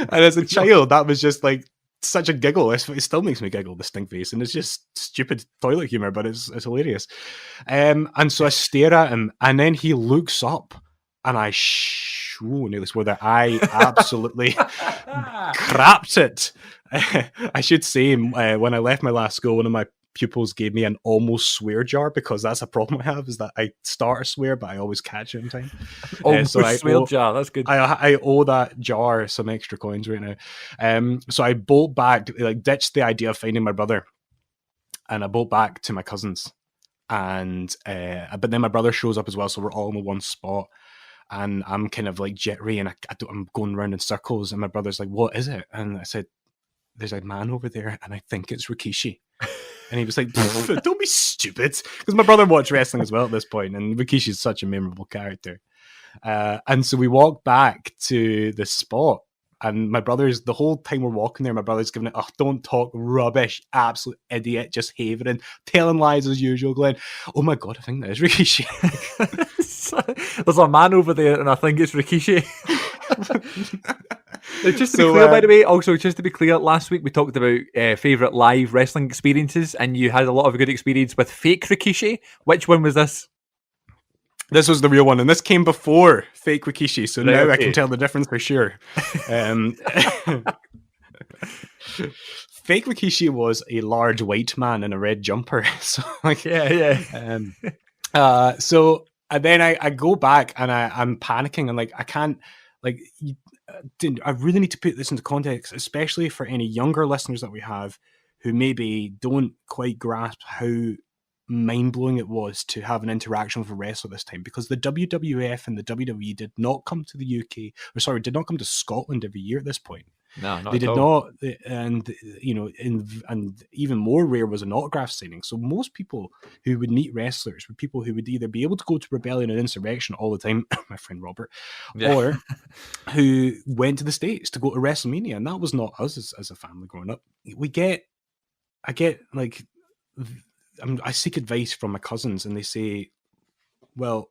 and as a child, that was just like such a giggle. It still makes me giggle, the stink face, and it's just stupid toilet humor, but it's hilarious. And so I stare at him, and then he looks up, and I nearly swore that I absolutely crapped it. I should say, when I left my last school, one of my pupils gave me an almost swear jar, because that's a problem I have, is that I start a swear but I always catch it in time. Almost swear jar, that's good. I owe that jar some extra coins right now. So I bolt back, like ditched the idea of finding my brother, and I bolt back to my cousins. And but then my brother shows up as well, so we're all in the one spot. And I'm kind of like jittery, and I'm going around in circles. And my brother's like, "What is it?" And I said, "There's a man over there, and I think it's Rikishi." And he was like, "Don't be stupid," because my brother watched wrestling as well at this point, and Rikishi's such a memorable character. And so we walk back to the spot, and my brother's, the whole time we're walking there, my brother's giving it, "Oh, don't talk rubbish, absolute idiot, just havering, telling lies as usual, Glenn. Oh my God, I think that is Rikishi." There's a man over there, and I think it's Rikishi. Just to be clear, by the way, also just to be clear, last week we talked about favourite live wrestling experiences, and you had a lot of good experience with fake Rikishi. Which one was this? This was the real one, and this came before fake Rikishi, so right, now okay. I can tell the difference for sure. Fake Rikishi was a large white man in a red jumper. So like, yeah. So and then I go back, and I'm panicking, and like I can't, like, I really need to put this into context, especially for any younger listeners that we have who maybe don't quite grasp how mind-blowing it was to have an interaction with a wrestler this time, because the WWF and the WWE did not come to the UK, did not come to Scotland every year at this point. No, not they did all. not, and you know, and even more rare was an autograph signing. So most people who would meet wrestlers were people who would either be able to go to Rebellion and Insurrection all the time, my friend Robert, or who went to the States to go to WrestleMania, and that was not us as a family growing up. I get like, I seek advice from my cousins, and they say, "Well,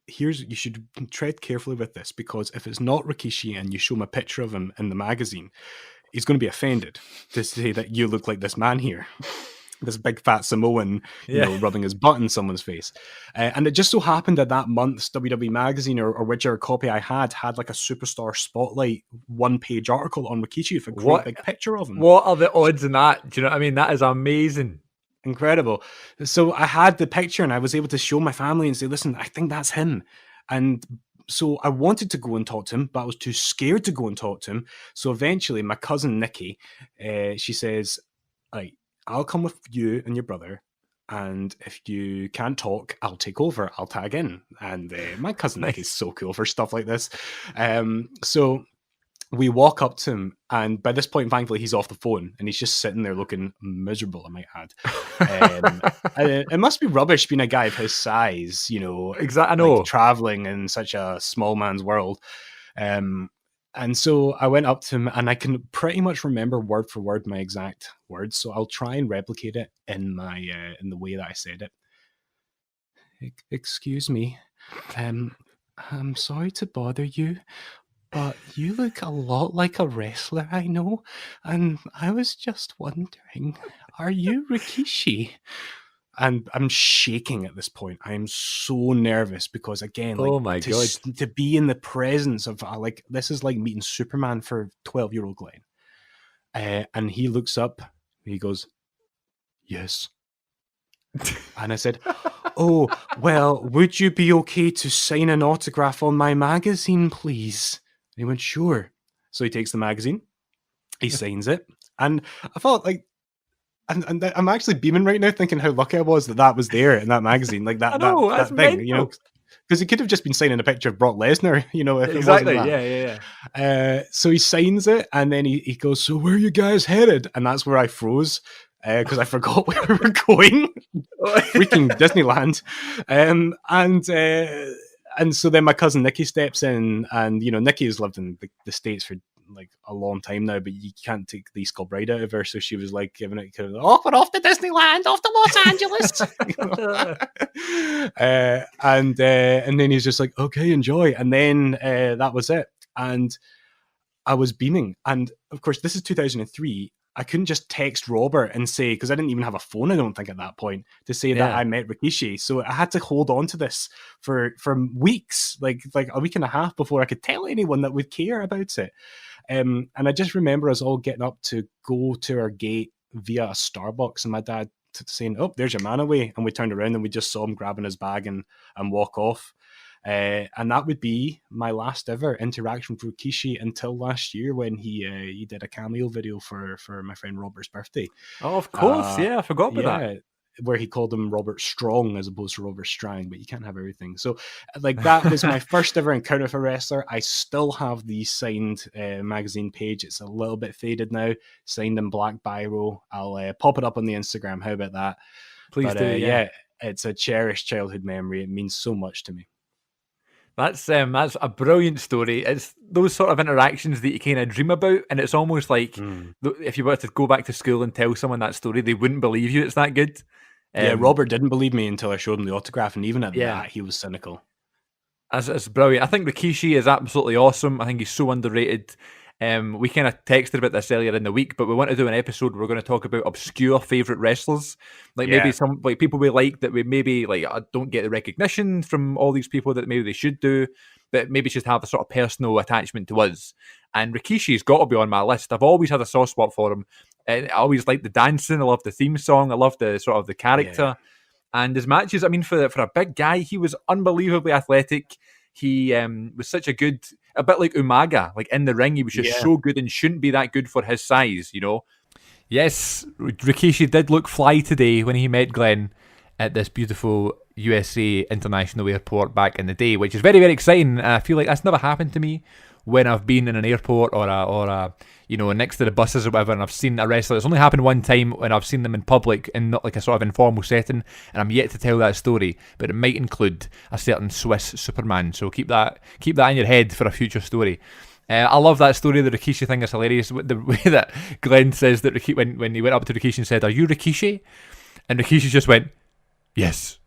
you should tread carefully with this, because if it's not Rikishi and you show him a picture of him in the magazine, he's going to be offended to say that you look like this man here, this big fat Samoan, you know, rubbing his butt in someone's face." And it just so happened that that month's WWE magazine, or whichever copy I had like a Superstar Spotlight 1-page article on Rikishi with a great big picture of him. What are the odds in that? Do you know what I mean? That is amazing. Incredible. So I had the picture, and I was able to show my family and say, "Listen, I think that's him." And so I wanted to go and talk to him, but I was too scared to go and talk to him. So eventually my cousin Nikki, she says, "Right, I'll come with you and your brother, and if you can't talk, I'll take over. I'll tag in." And my cousin Nick is so cool for stuff like this. So we walk up to him, and by this point, thankfully, he's off the phone, and he's just sitting there looking miserable, I might add. It must be rubbish being a guy of his size, you know, exactly. I know, like, traveling in such a small man's world. And so I went up to him, and I can pretty much remember word for word my exact words, so I'll try and replicate it in my in the way that I said it. "Excuse me, I'm sorry to bother you, but you look a lot like a wrestler I know, and I was just wondering, are you Rikishi?" And I'm shaking at this point. I am so nervous because, again, like, oh my God, to be in the presence of, like, this is like meeting Superman for 12-year-old Glenn. And he looks up, he goes, "Yes." And I said, "Oh, well, would you be okay to sign an autograph on my magazine, please?" And he went, "Sure." So he takes the magazine, he signs it, and I thought, like, and I'm actually beaming right now, thinking how lucky I was that was there in that magazine, like that that thing, mental. You know, because he could have just been signing a picture of Brock Lesnar, you know, if exactly, it wasn't that. So he signs it, and then he goes, "So where are you guys headed?" And that's where I froze, because I forgot where we were going. Freaking Disneyland. And so then my cousin Nikki steps in, and, you know, Nikki has lived in the States for like a long time now, but you can't take the skull bride out of her, so she was like giving it kind of, "Oh, we're off to Disneyland, off to Los Angeles." And then he's just like, "Okay, enjoy." And then that was it, and I was beaming. And of course, this is 2003, I couldn't just text Robert and say, because I didn't even have a phone, I don't think, at that point, to say that I met Rikishi. So I had to hold on to this for weeks, like a week and a half before I could tell anyone that would care about it. And I just remember us all getting up to go to our gate via a Starbucks, and my dad saying, "Oh, there's your man away," and we turned around and we just saw him grabbing his bag and walk off. And that would be my last ever interaction with Rikishi until last year when he did a cameo video for my friend Robert's birthday. Oh, of course, I forgot about that. Where he called him Robert Strong as opposed to Robert Strang, but you can't have everything. So, like, that was my first ever encounter with a wrestler. I still have the signed magazine page. It's a little bit faded now, signed in black biro. I'll pop it up on the Instagram. How about that? Please do. Yeah, it's a cherished childhood memory. It means so much to me. That's a brilliant story. It's those sort of interactions that you kind of dream about, and it's almost like if you were to go back to school and tell someone that story, they wouldn't believe you. It's that good. Robert didn't believe me until I showed him the autograph, and even at that, he was cynical. It's brilliant. I think Rikishi is absolutely awesome. I think he's so underrated. We kind of texted about this earlier in the week, but we want to do an episode where we're going to talk about obscure favorite wrestlers, like maybe some like people we like that we maybe like don't get the recognition from all these people that maybe they should do, but maybe just have a sort of personal attachment to us. And Rikishi's got to be on my list. I've always had a soft spot for him. I always liked the dancing. I love the theme song. I love the sort of the character. And his matches, I mean, for a big guy, he was unbelievably athletic. He was such a bit like Umaga, like in the ring, he was just so good and shouldn't be that good for his size, you know? Yes, Rikishi did look fly today when he met Glenn at this beautiful USA International Airport back in the day, which is very, very exciting. I feel like that's never happened to me when I've been in an airport or a next to the buses or whatever, and I've seen a wrestler. It's only happened one time when I've seen them in public in not like a sort of informal setting, and I'm yet to tell that story, but it might include a certain Swiss Superman. So keep that in your head for a future story. I love that story. The Rikishi thing is hilarious. The way that Glenn says that when he went up to Rikishi and said, "Are you Rikishi?" and Rikishi just went, "Yes."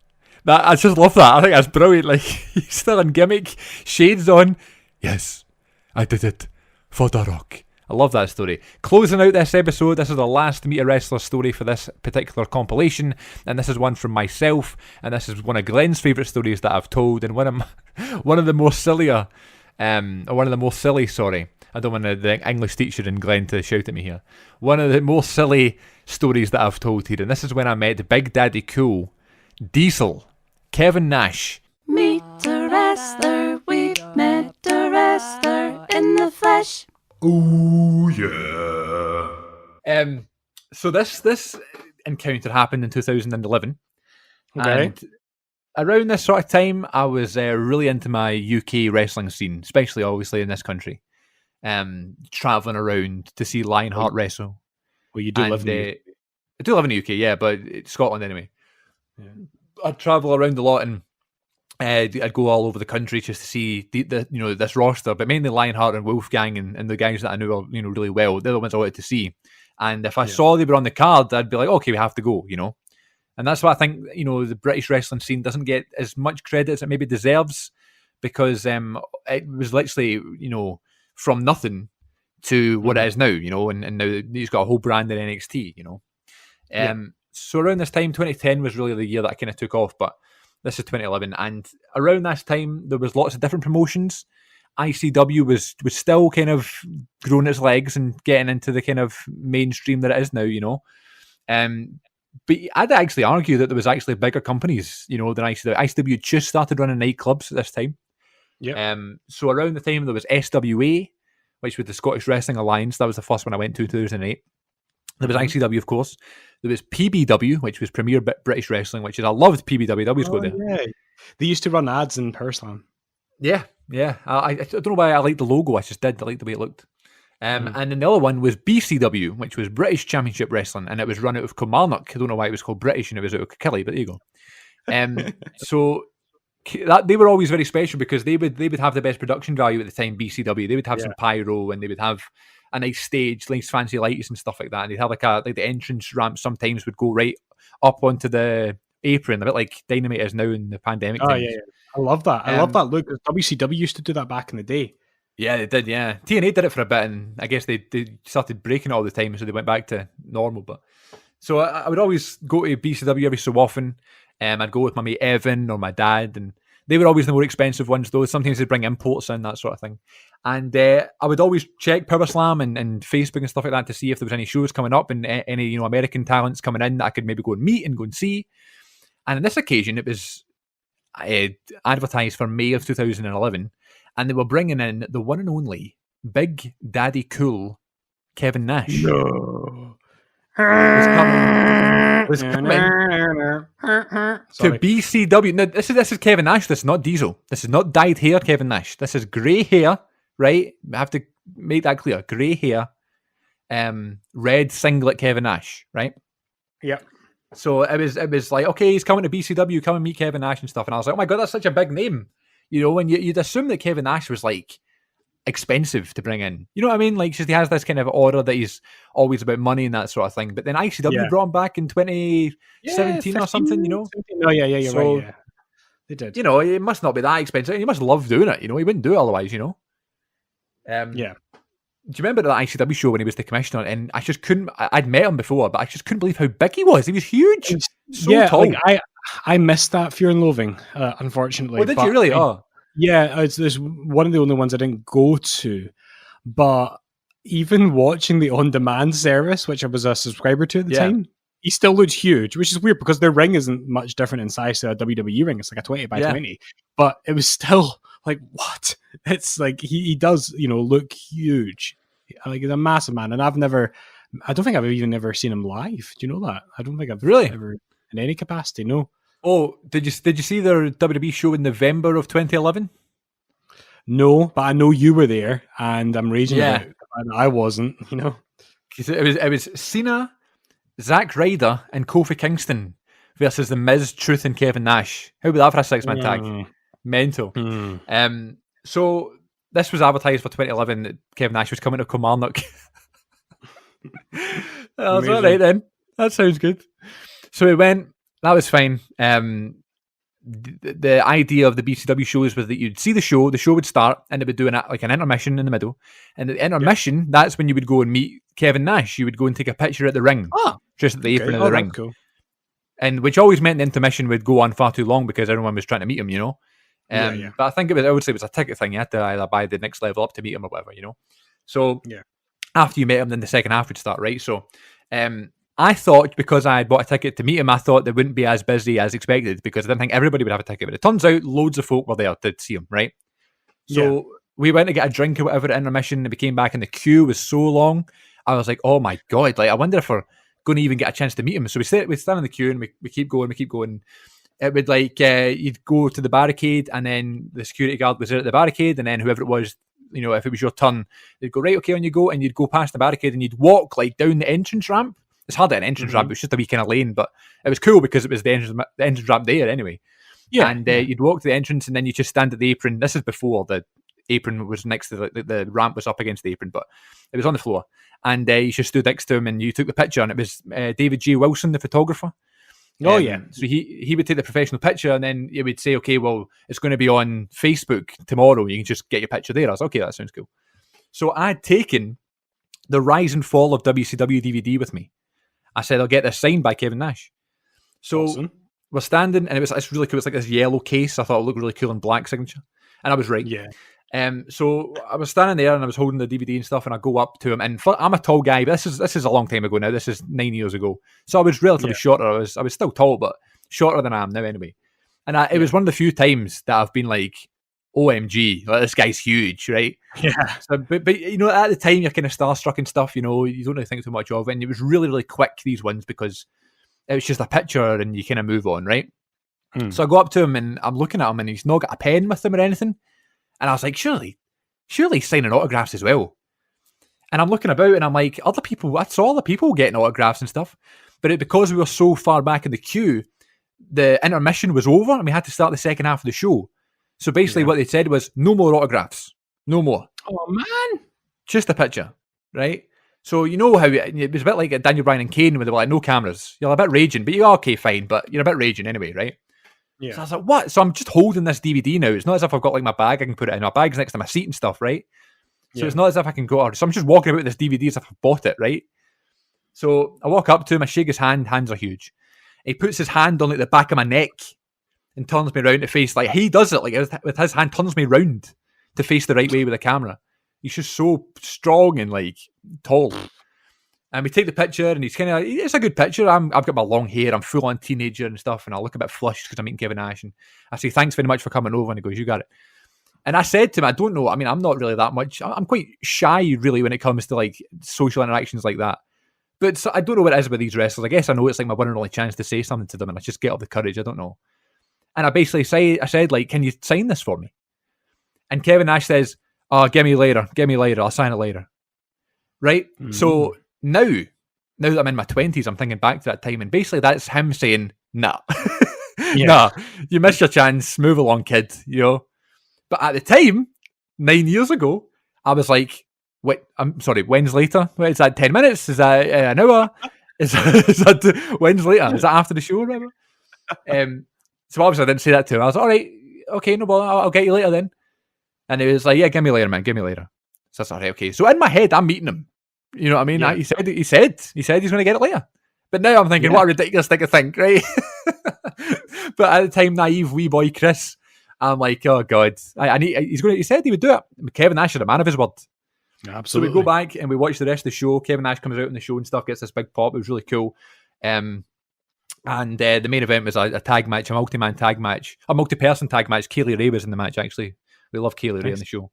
I just love that. I think that's brilliant. Like, he's still in gimmick, shades on. "Yes, I did it for The Rock." I love that story. Closing out this episode, this is the last Meet a Wrestler story for this particular compilation, and this is one from myself, and this is one of Glenn's favourite stories that I've told, and one of the more silly. I don't want the English teacher in Glenn to shout at me here. One of the more silly stories that I've told here, and this is when I met Big Daddy Cool, Diesel, Kevin Nash. Meet a wrestler, we met a wrestler in the flesh. Oh yeah. So this encounter happened in 2011. Okay. And around this sort of time, I was really into my UK wrestling scene, especially obviously in this country. Traveling around to see Lionheart wrestle. Well, you do live in the UK. I do live in the UK, yeah, but it's Scotland anyway. Yeah. I'd travel around a lot, and I'd go all over the country just to see the this roster, but mainly Lionheart and Wolfgang and the guys that I knew really well. They're the ones I wanted to see. And if I saw they were on the card, I'd be like, okay, we have to go, And that's why I think, the British wrestling scene doesn't get as much credit as it maybe deserves, because it was literally, from nothing to what it is now, and now he's got a whole brand in NXT, So around this time, 2010 was really the year that I kind of took off, but this is 2011, and around this time there was lots of different promotions. ICW was still kind of growing its legs and getting into the kind of mainstream that it is now, But I'd actually argue that there was actually bigger companies, than ICW. ICW just started running nightclubs at this time. Yeah. So around the time there was SWA, which was the Scottish Wrestling Alliance. That was the first one I went to in 2008. There was ICW, of course. There was PBW, which was Premier British Wrestling, which is, I loved PBW. I always go there. Yeah. They used to run ads in Perslan. Yeah. I don't know why I liked the logo. I just did. I liked the way it looked. And then the other one was BCW, which was British Championship Wrestling, and it was run out of Kilmarnock. I don't know why it was called British and it was out of Killie, but there you go. So that they were always very special because they would have the best production value at the time. BCW, they would have some pyro, and they would have a nice stage, nice fancy lights and stuff like that. And they'd have like the entrance ramp sometimes would go right up onto the apron, a bit like Dynamite is now in the pandemic. Oh times. Yeah, I love that. I love that look. WCW used to do that back in the day. Yeah, they did, yeah. TNA did it for a bit, and I guess they started breaking it all the time, so they went back to normal. But so I would always go to BCW every so often. I'd go with my mate Evan or my dad, and they were always the more expensive ones, though. Sometimes they'd bring imports in, that sort of thing. And I would always check Power Slam and Facebook and stuff like that to see if there was any shows coming up and any American talents coming in that I could maybe go and meet and go and see. And on this occasion, it was advertised for May of 2011, and they were bringing in the one and only Big Daddy Cool Kevin Nash. No. Was coming to BCW. Now, this is Kevin Nash. This is not Diesel. This is not dyed hair Kevin Nash. This is grey hair, right? I have to make that clear. Grey hair, red singlet Kevin Nash, right? Yep. So it was like, okay, he's coming to BCW, come and meet Kevin Nash and stuff. And I was like, oh my God, that's such a big name. And you'd assume that Kevin Nash was like expensive to bring in. You know what I mean? Like, just he has this kind of aura that he's always about money and that sort of thing. But then ICW brought him back in 2017 or something, 17. Oh, yeah, you're right. Yeah. They did. It must not be that expensive. He must love doing it. He wouldn't do it otherwise, Yeah. Do you remember that ICW show when he was the commissioner? And I just couldn't. I'd met him before, but I just couldn't believe how big he was. He was huge. So tall. Like I missed that Fear and Loathing, unfortunately. Oh, did you really? Yeah, it's one of the only ones I didn't go to. But even watching the on-demand service, which I was a subscriber to at the time, he still looked huge, which is weird because their ring isn't much different in size to a WWE ring. It's like a 20 by 20. But it was still like, what? It's like he does, look huge. Like, he's a massive man. And I don't think I've even ever seen him live. Do you know that? I don't think I've ever in any capacity, no. Oh, did you see their WWE show in November of 2011? No, but I know you were there, and I'm raging about it. I wasn't, It was Cena, Zack Ryder, and Kofi Kingston versus The Miz, Truth, and Kevin Nash. How about that for a six-man tag? Mental. So this was advertised for 2011 that Kevin Nash was coming to Kilmarnock. I was all right then. That sounds good. So we went. That was fine. The idea of the BCW shows was that you'd see the show would start, and it would do an intermission in the middle. And at the intermission, that's when you would go and meet Kevin Nash. You would go and take a picture at the ring, just at the apron of the ring. Cool. And which always meant the intermission would go on far too long because everyone was trying to meet him, But I think I would say it was a ticket thing. You had to either buy the next level up to meet him or whatever, So after you met him, then the second half would start, right? So I thought because I had bought a ticket to meet him, I thought they wouldn't be as busy as expected because I didn't think everybody would have a ticket. But it turns out loads of folk were there to see him, right? So we went to get a drink or whatever at intermission, and we came back and the queue was so long. I was like, oh my God, like I wonder if we're going to even get a chance to meet him. So we stand in the queue and we keep going. It would you'd go to the barricade and then the security guard was there at the barricade, and then whoever it was, if it was your turn, they'd go, right, okay, on you go, and you'd go past the barricade and you'd walk down the entrance ramp. It's hardly an entrance ramp, it was just a wee kind of lane, but it was cool because it was the entrance ramp there anyway. Yeah. And you'd walk to the entrance and then you just stand at the apron. This is before the apron was next to the ramp was up against the apron, but it was on the floor. And you just stood next to him and you took the picture, and it was David J. Wilson, the photographer. So he would take the professional picture, and then he would say, okay, well, it's going to be on Facebook tomorrow. You can just get your picture there. I was okay, that sounds cool. So I had taken the Rise and Fall of WCW DVD with me. I said, I'll get this signed by Kevin Nash. So we're standing, and it's really cool. It's like this yellow case. I thought it looked really cool in black signature. And I was right. Yeah. So I was standing there and I was holding the DVD and stuff, and I go up to him, and I'm a tall guy, but this is a long time ago now. This is 9 years ago. So I was relatively shorter. I was still tall, but shorter than I am now anyway. And it was one of the few times that I've been like, OMG, like, this guy's huge, right? Yeah. So, but at the time you're kind of starstruck and stuff, you don't really think too much of it. And it was really, really quick, these ones, because it was just a picture and you kind of move on, right? So I go up to him and I'm looking at him and he's not got a pen with him or anything. And I was like, surely signing autographs as well. And I'm looking about and I'm like, I saw other people getting autographs and stuff. But because we were so far back in the queue, the intermission was over and we had to start the second half of the show. So basically what they said was, no more autographs. No more. Oh, man. Just a picture, right? So you know how it was a bit like at Daniel Bryan and Kane when they were like, no cameras. You're a bit raging, but you're okay, fine, but you're a bit raging anyway, right? Yeah. So I was like, what? So I'm just holding this DVD now. It's not as if I've got like my bag, I can put it in. My bag's next to my seat and stuff, right? So it's not as if I can go. So I'm just walking about with this DVD as if I bought it, right? So I walk up to him, I shake his hand. Hands are huge. He puts his hand on like the back of my neck and turns me round to face. Like he does it, like with his hand, turns me round to face the right way with the camera. He's just so strong and like tall. And we take the picture, and he's kind of, it's a good picture. I've got my long hair, I'm full on teenager and stuff, and I look a bit flushed because I'm meeting Kevin Nash. And I say, thanks very much for coming over. And he goes, you got it. And I said to him, I don't know, I mean, I'm not really that much, I'm quite shy really when it comes to like social interactions like that. But so, I don't know what it is with these wrestlers. I guess I know it's like my one and only chance to say something to them, and I just get up the courage, I don't know. And I basically I said, like, can you sign this for me? And Kevin Nash says, oh, give me later, I'll sign it later. Right? So now that I'm in my 20s, I'm thinking back to that time, and basically that's him saying, nah. Nah, you missed your chance, move along, kid, you know? But at the time, 9 years ago, I was like, wait, I'm sorry, when's later? Wait, is that 10 minutes? Is that an hour? Is that when's later? Is that after the show or whatever? So obviously I didn't say that to him. I was like, all right, okay, no bother, I'll get you later then. And he was like, yeah, give me later, man, give me later. So that's all right, okay. So in my head, I'm meeting him. You know what I mean? Yeah. He said he's going to get it later. But now I'm thinking, what a ridiculous thing to think, right? But at the time, naive wee boy Chris, I'm like, oh god, he said he would do it. Kevin Nash is a man of his word. Absolutely. So we go back and we watch the rest of the show. Kevin Nash comes out in the show and stuff, gets this big pop. It was really cool. And the main event was a tag match, a multi-man tag match, a multi-person tag match. Kaylee Ray was in the match, actually. We love Kaylee Ray on the show.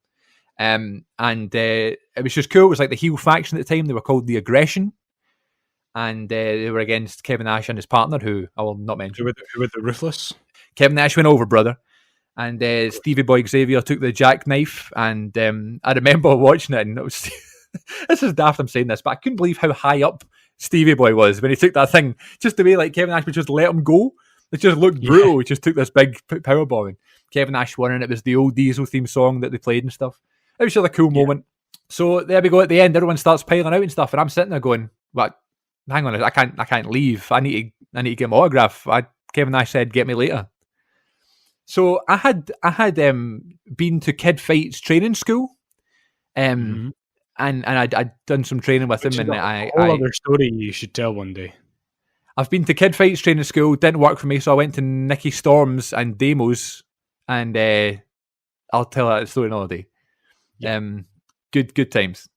And it was just cool. It was like the heel faction at the time. They were called the Aggression. And they were against Kevin Nash and his partner, who I will not mention. Who were the Ruthless? Kevin Nash went over, brother. And Stevie Boy Xavier took the jackknife. And I remember watching it, and it was this is daft I'm saying this, but I couldn't believe how high up Stevie Boy was when he took that thing. Just the way like Kevin Nash would just let him go. It just looked brutal. He just took this big powerbomb. And Kevin Nash won, and it was the old Diesel theme song that they played and stuff. It was just a cool moment. So there we go. At the end, everyone starts piling out and stuff, and I'm sitting there going, "What? Hang on, I can't leave. I need to get my autograph." Kevin Nash said, "Get me later." So I had been to Kid Fight's training school, and I'd done some training with him, and a whole other story you should tell one day. I've been to Kid Fight's training school. Didn't work for me, so I went to Nikki Storm's and Demos, and I'll tell that story another day. Yeah. Good times.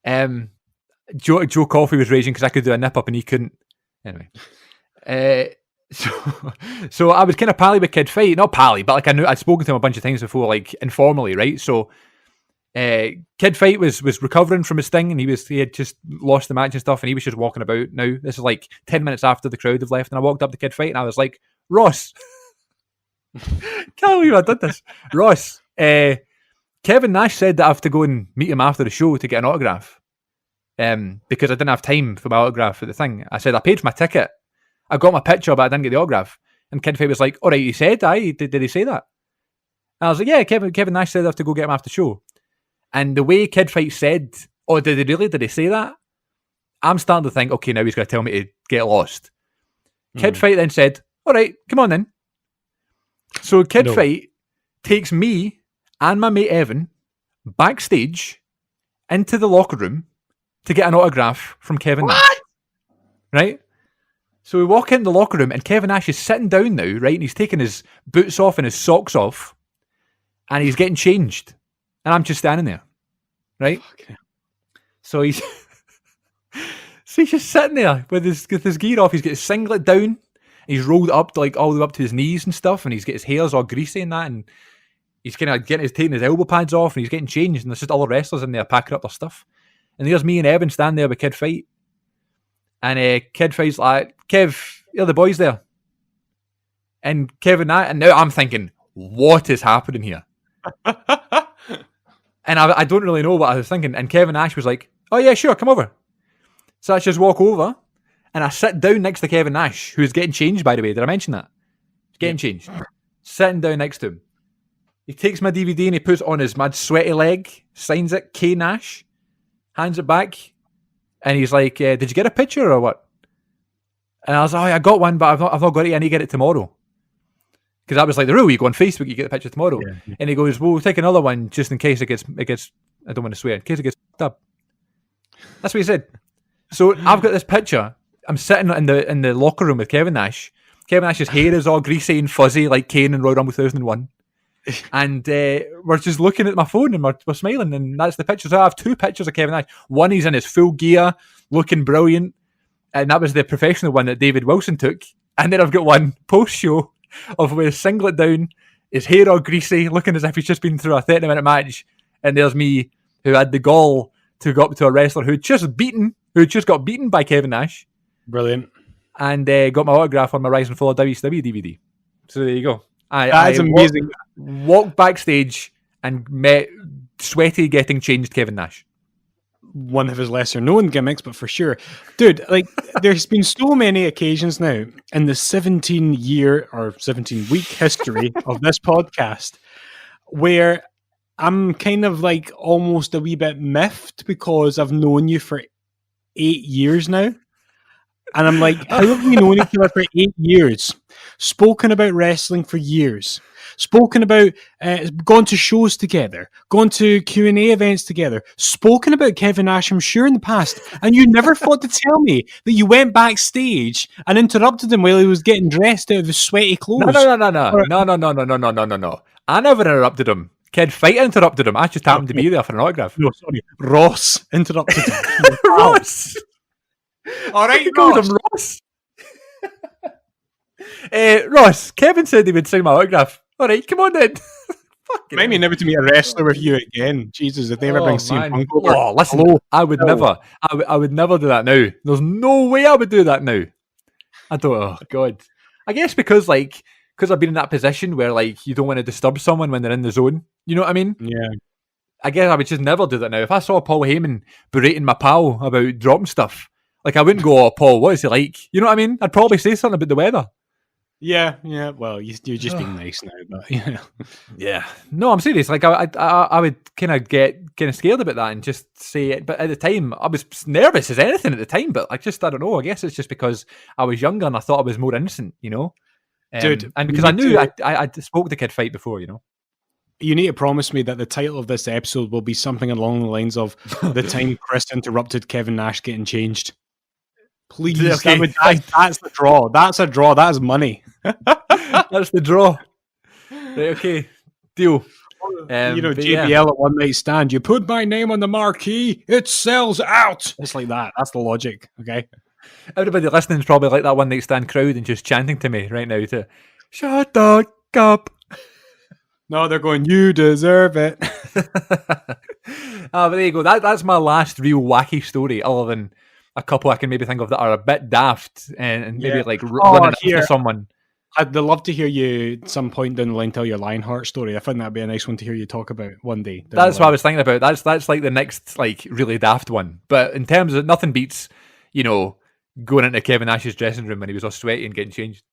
Joe Coffey was raging because I could do a nip up and he couldn't. Anyway, so I was kind of pally with Kid Fight, not pally, but like I'd spoken to him a bunch of times before, like informally, right? So Kid Fight was recovering from his thing, and he had just lost the match and stuff, and he was just walking about. Now this is like 10 minutes after the crowd have left, and I walked up to Kid Fight and I was like, Ross, can't believe I did this, Ross. Kevin Nash said that I have to go and meet him after the show to get an autograph. Because I didn't have time for my autograph at the thing. I said I paid for my ticket. I got my picture, but I didn't get the autograph. And Kid Fight was like, all right, he said, aye, did he say that? And I was like, yeah, Kevin Nash said I have to go get him after the show. And the way Kid Fight said, oh, did he really? Did he say that? I'm starting to think, okay, now he's going to tell me to get lost. Kid Fight then said, all right, come on then. So Kid Fight takes me and my mate Evan backstage into the locker room to get an autograph from Kevin Nash. Right? So we walk in the locker room and Kevin Nash is sitting down now, right? And he's taking his boots off and his socks off. And he's getting changed. And I'm just standing there. Right? Okay. So he's just sitting there with his gear off. He's got his singlet down. He's rolled up to like all the way up to his knees and stuff. And he's got his hair's all greasy and that. And he's kind of taking his elbow pads off and he's getting changed. And there's just other wrestlers in there packing up their stuff. And there's me and Evan standing there with Kid Fight. And Kid Fight's like, Kev, you're the boys there. And Kevin, and now I'm thinking, what is happening here? And I don't really know what I was thinking. And Kevin Nash was like, oh yeah, sure, come over. So I just walk over and I sit down next to Kevin Nash, who's getting changed, by the way. Did I mention that? He's getting changed. Sitting down next to him. He takes my DVD and he puts it on his mad sweaty leg, signs it, K Nash, hands it back, and he's like, did you get a picture or what? And I was like, oh, I got one, but I've not got it. I need to get it tomorrow. Because that was like the rule. You go on Facebook, you get the picture tomorrow. Yeah. And he goes, well, we'll take another one just in case it gets I don't want to swear in case it gets fucked up. That's what he said. So I've got this picture. I'm sitting in the locker room with Kevin Nash. Kevin Nash's hair is all greasy and fuzzy like Kane in Royal Rumble 2001. And we're just looking at my phone and we're smiling, and that's the picture. So I have two pictures of Kevin Nash. One, he's in his full gear, looking brilliant, and that was the professional one that David Wilson took. And then I've got one post-show of with his singlet down, his hair all greasy, looking as if he's just been through a 30-minute match. And there's me, who had the gall to go up to a wrestler who'd just got beaten by Kevin Nash. Brilliant. And got my autograph on my Rise and Fall of WCW DVD. So there you go. That's amazing. Walked backstage and met sweaty, getting changed Kevin Nash. One of his lesser known gimmicks, but for sure. Dude, like, there's been so many occasions now in the 17-year or 17-week history of this podcast where I'm kind of like almost a wee bit miffed because I've known you for 8 years now. And I'm like, how have we known each other for 8 years? Spoken about wrestling for years. Spoken about, gone to shows together. Gone to Q&A events together. Spoken about Kevin Nash, I'm sure, in the past. And you never thought to tell me that you went backstage and interrupted him while he was getting dressed out of his sweaty clothes. No. I never interrupted him. Kid Fight interrupted him. I just happened to be there for an autograph. No, sorry. Ross interrupted him. Ross! All right, You called him Ross. Ross, Kevin said he would sign my autograph. All right, come on then. Remind me never to meet a wrestler with you again. Jesus, if they ever bring CM Punk over. Oh, listen, Hello. I would never. I would never do that now. There's no way I would do that now. I don't. Oh God. I guess because I've been in that position where like you don't want to disturb someone when they're in the zone. You know what I mean? Yeah. I guess I would just never do that now. If I saw Paul Heyman berating my pal about dropping stuff, like I wouldn't go, "Oh, Paul, what is he like?" You know what I mean? I'd probably say something about the weather. Yeah. Well, you're just being nice now, but yeah. Yeah. No, I'm serious. Like I would kind of get scared about that and just say it. But at the time, I was nervous as anything at the time. But I don't know. I guess it's just because I was younger and I thought I was more innocent, you know. Dude, and because I knew I spoke to Kid Fight before, you know. You need to promise me that the title of this episode will be something along the lines of "The time Chris interrupted Kevin Nash getting changed." Please, Okay. That's the draw. That's a draw. That's money. That's the draw. Right, okay, deal. JBL yeah. at One Night Stand. You put my name on the marquee, it sells out. It's like that. That's the logic. Okay. Everybody listening is probably like that One Night Stand crowd and just chanting to me right now to shut the up. No, they're going, you deserve it. But there you go. That's my last real wacky story, other than a couple I can maybe think of that are a bit daft and maybe running after someone. I'd love to hear you at some point down the line tell your Lionheart story. I think that'd be a nice one to hear you talk about one day. That's what I was thinking about. That's like the next like really daft one. But in terms of nothing beats, going into Kevin Nash's dressing room when he was all sweaty and getting changed.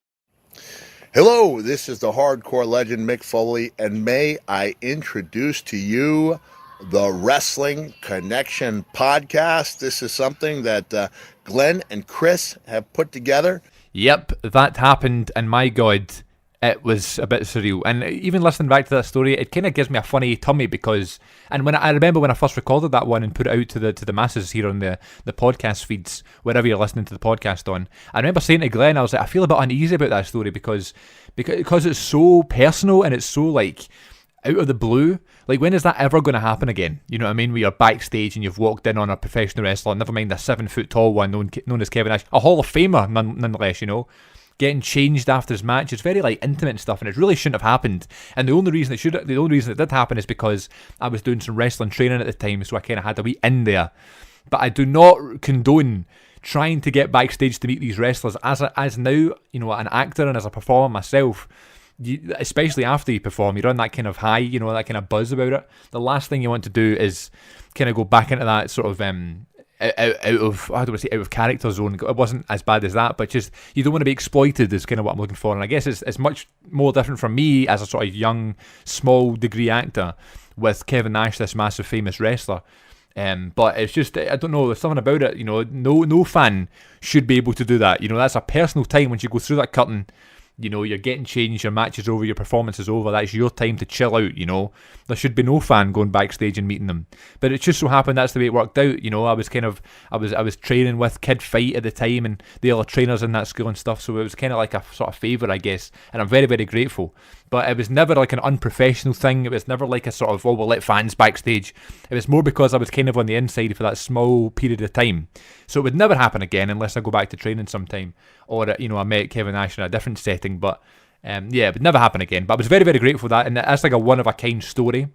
Hello, this is the hardcore legend Mick Foley, and may I introduce to you the Wrestling Connection podcast. This is something that Glenn and Chris have put together. Yep, that happened, and my God, it was a bit surreal. And even listening back to that story, it kind of gives me a funny tummy because, and I remember when I first recorded that one and put it out to the masses here on the podcast feeds, wherever you're listening to the podcast on, I remember saying to Glenn, I was like, I feel a bit uneasy about that story because it's so personal and it's so like out of the blue. Like, when is that ever going to happen again? You know what I mean? Where you're backstage and you've walked in on a professional wrestler, never mind a 7-foot tall one known as Kevin Nash, a Hall of Famer nonetheless, getting changed after his match. It's very like intimate and stuff, and it really shouldn't have happened. And the only reason it did happen is because I was doing some wrestling training at the time, so I kind of had a wee in there. But I do not condone trying to get backstage to meet these wrestlers as now, an actor and as a performer myself. Especially after you perform, you're on that kind of high, that kind of buzz about it. The last thing you want to do is kind of go back into that sort of out of character zone. It wasn't as bad as that, but just you don't want to be exploited is kind of what I'm looking for. And I guess it's much more different from me as a sort of young, small degree actor with Kevin Nash, this massive famous wrestler. But it's just, I don't know, there's something about it, no fan should be able to do that. That's a personal time once you go through that curtain. You know, you're getting changed, your match is over, your performance is over, that's your time to chill out, you know. There should be no fan going backstage and meeting them. But it just so happened that's the way it worked out, you know. I was training with Kid Fight at the time and the other trainers in that school and stuff, so it was kind of like a sort of favour, I guess, and I'm very, very grateful. But it was never like an unprofessional thing, it was never like a sort of, oh, we'll let fans backstage. It was more because I was kind of on the inside for that small period of time. So it would never happen again unless I go back to training sometime, or, you know, I met Kevin Nash in a different setting, but yeah, it would never happen again. But I was very, very grateful for that, and that's like a one-of-a-kind story,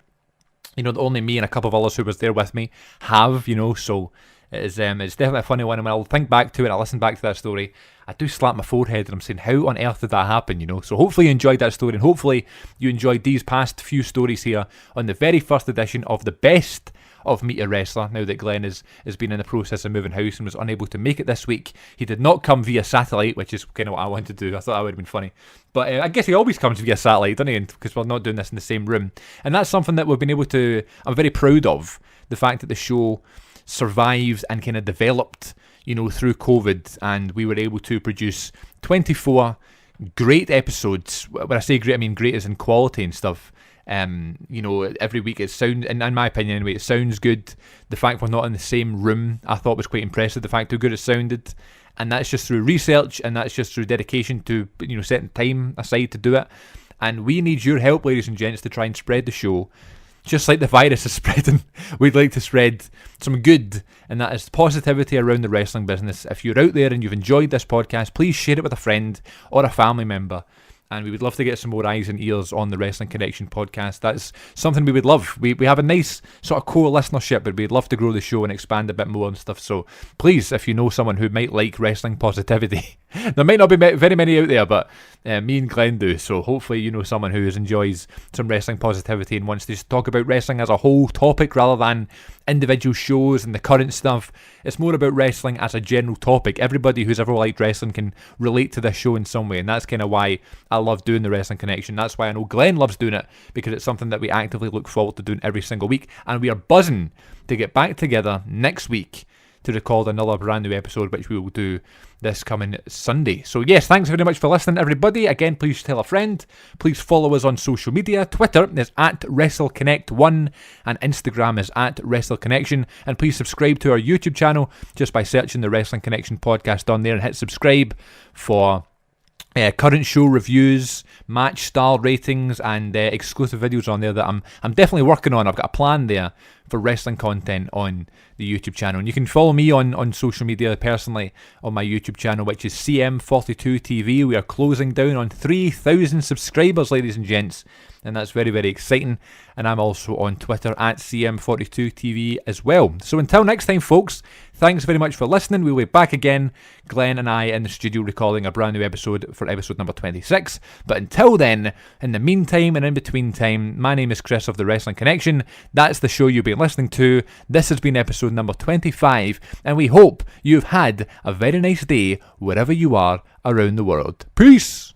you know, that only me and a couple of others who was there with me have, you know, so it's definitely a funny one, and when I'll think back to it, I listen back to that story, I do slap my forehead and I'm saying, how on earth did that happen, you know? So hopefully you enjoyed that story, and hopefully you enjoyed these past few stories here on the very first edition of the best of Meet a Wrestler, now that Glenn has been in the process of moving house and was unable to make it this week. He did not come via satellite, which is kind of what I wanted to do. I thought that would have been funny. But I guess he always comes via satellite, doesn't he? Because we're not doing this in the same room. And that's something that we've been able to, I'm very proud of, the fact that the show survived and kind of developed, you know, through COVID, and we were able to produce 24 great episodes. When I say great, I mean great as in quality and stuff. You know, every week it sounds, in my opinion anyway, it sounds good. The fact we're not in the same room, I thought was quite impressive, the fact how good it sounded. And that's just through research, and that's just through dedication to, you know, setting time aside to do it. And we need your help, ladies and gents, to try and spread the show. Just like the virus is spreading, we'd like to spread some good, and that is positivity around the wrestling business. If you're out there and you've enjoyed this podcast, please share it with a friend or a family member. And we would love to get some more eyes and ears on the Wrestling Connection podcast. That's something we would love. We have a nice sort of core listenership, but we'd love to grow the show and expand a bit more and stuff. So please, if you know someone who might like wrestling positivity, there might not be very many out there, but me and Glenn do. So hopefully you know someone who enjoys some wrestling positivity and wants to just talk about wrestling as a whole topic rather than individual shows and the current stuff. It's more about wrestling as a general topic. Everybody who's ever liked wrestling can relate to this show in some way, and that's kind of why I love doing the Wrestling Connection. That's why I know Glenn loves doing it, because it's something that we actively look forward to doing every single week, and we are buzzing to get back together next week to record another brand new episode, which we will do this coming Sunday. So yes, thanks very much for listening, everybody. Again, please tell a friend. Please follow us on social media. Twitter is at WrestleConnect1 and Instagram is at WrestleConnection. And please subscribe to our YouTube channel just by searching the Wrestling Connection podcast on there, and hit subscribe for current show reviews, match star ratings, and exclusive videos on there that I'm definitely working on. I've got a plan there for wrestling content on the YouTube channel. And you can follow me on social media personally on my YouTube channel, which is CM42TV. We are closing down on 3,000 subscribers, ladies and gents, and that's very, very exciting. And I'm also on Twitter at CM42TV as well. So until next time, folks, thanks very much for listening. We'll be back again, Glenn and I, in the studio recording a brand new episode for episode number 26. But until then, in the meantime and in between time, my name is Chris of the Wrestling Connection. That's the show you've been listening to. This has been episode number 25, and we hope you've had a very nice day wherever you are around the world. Peace!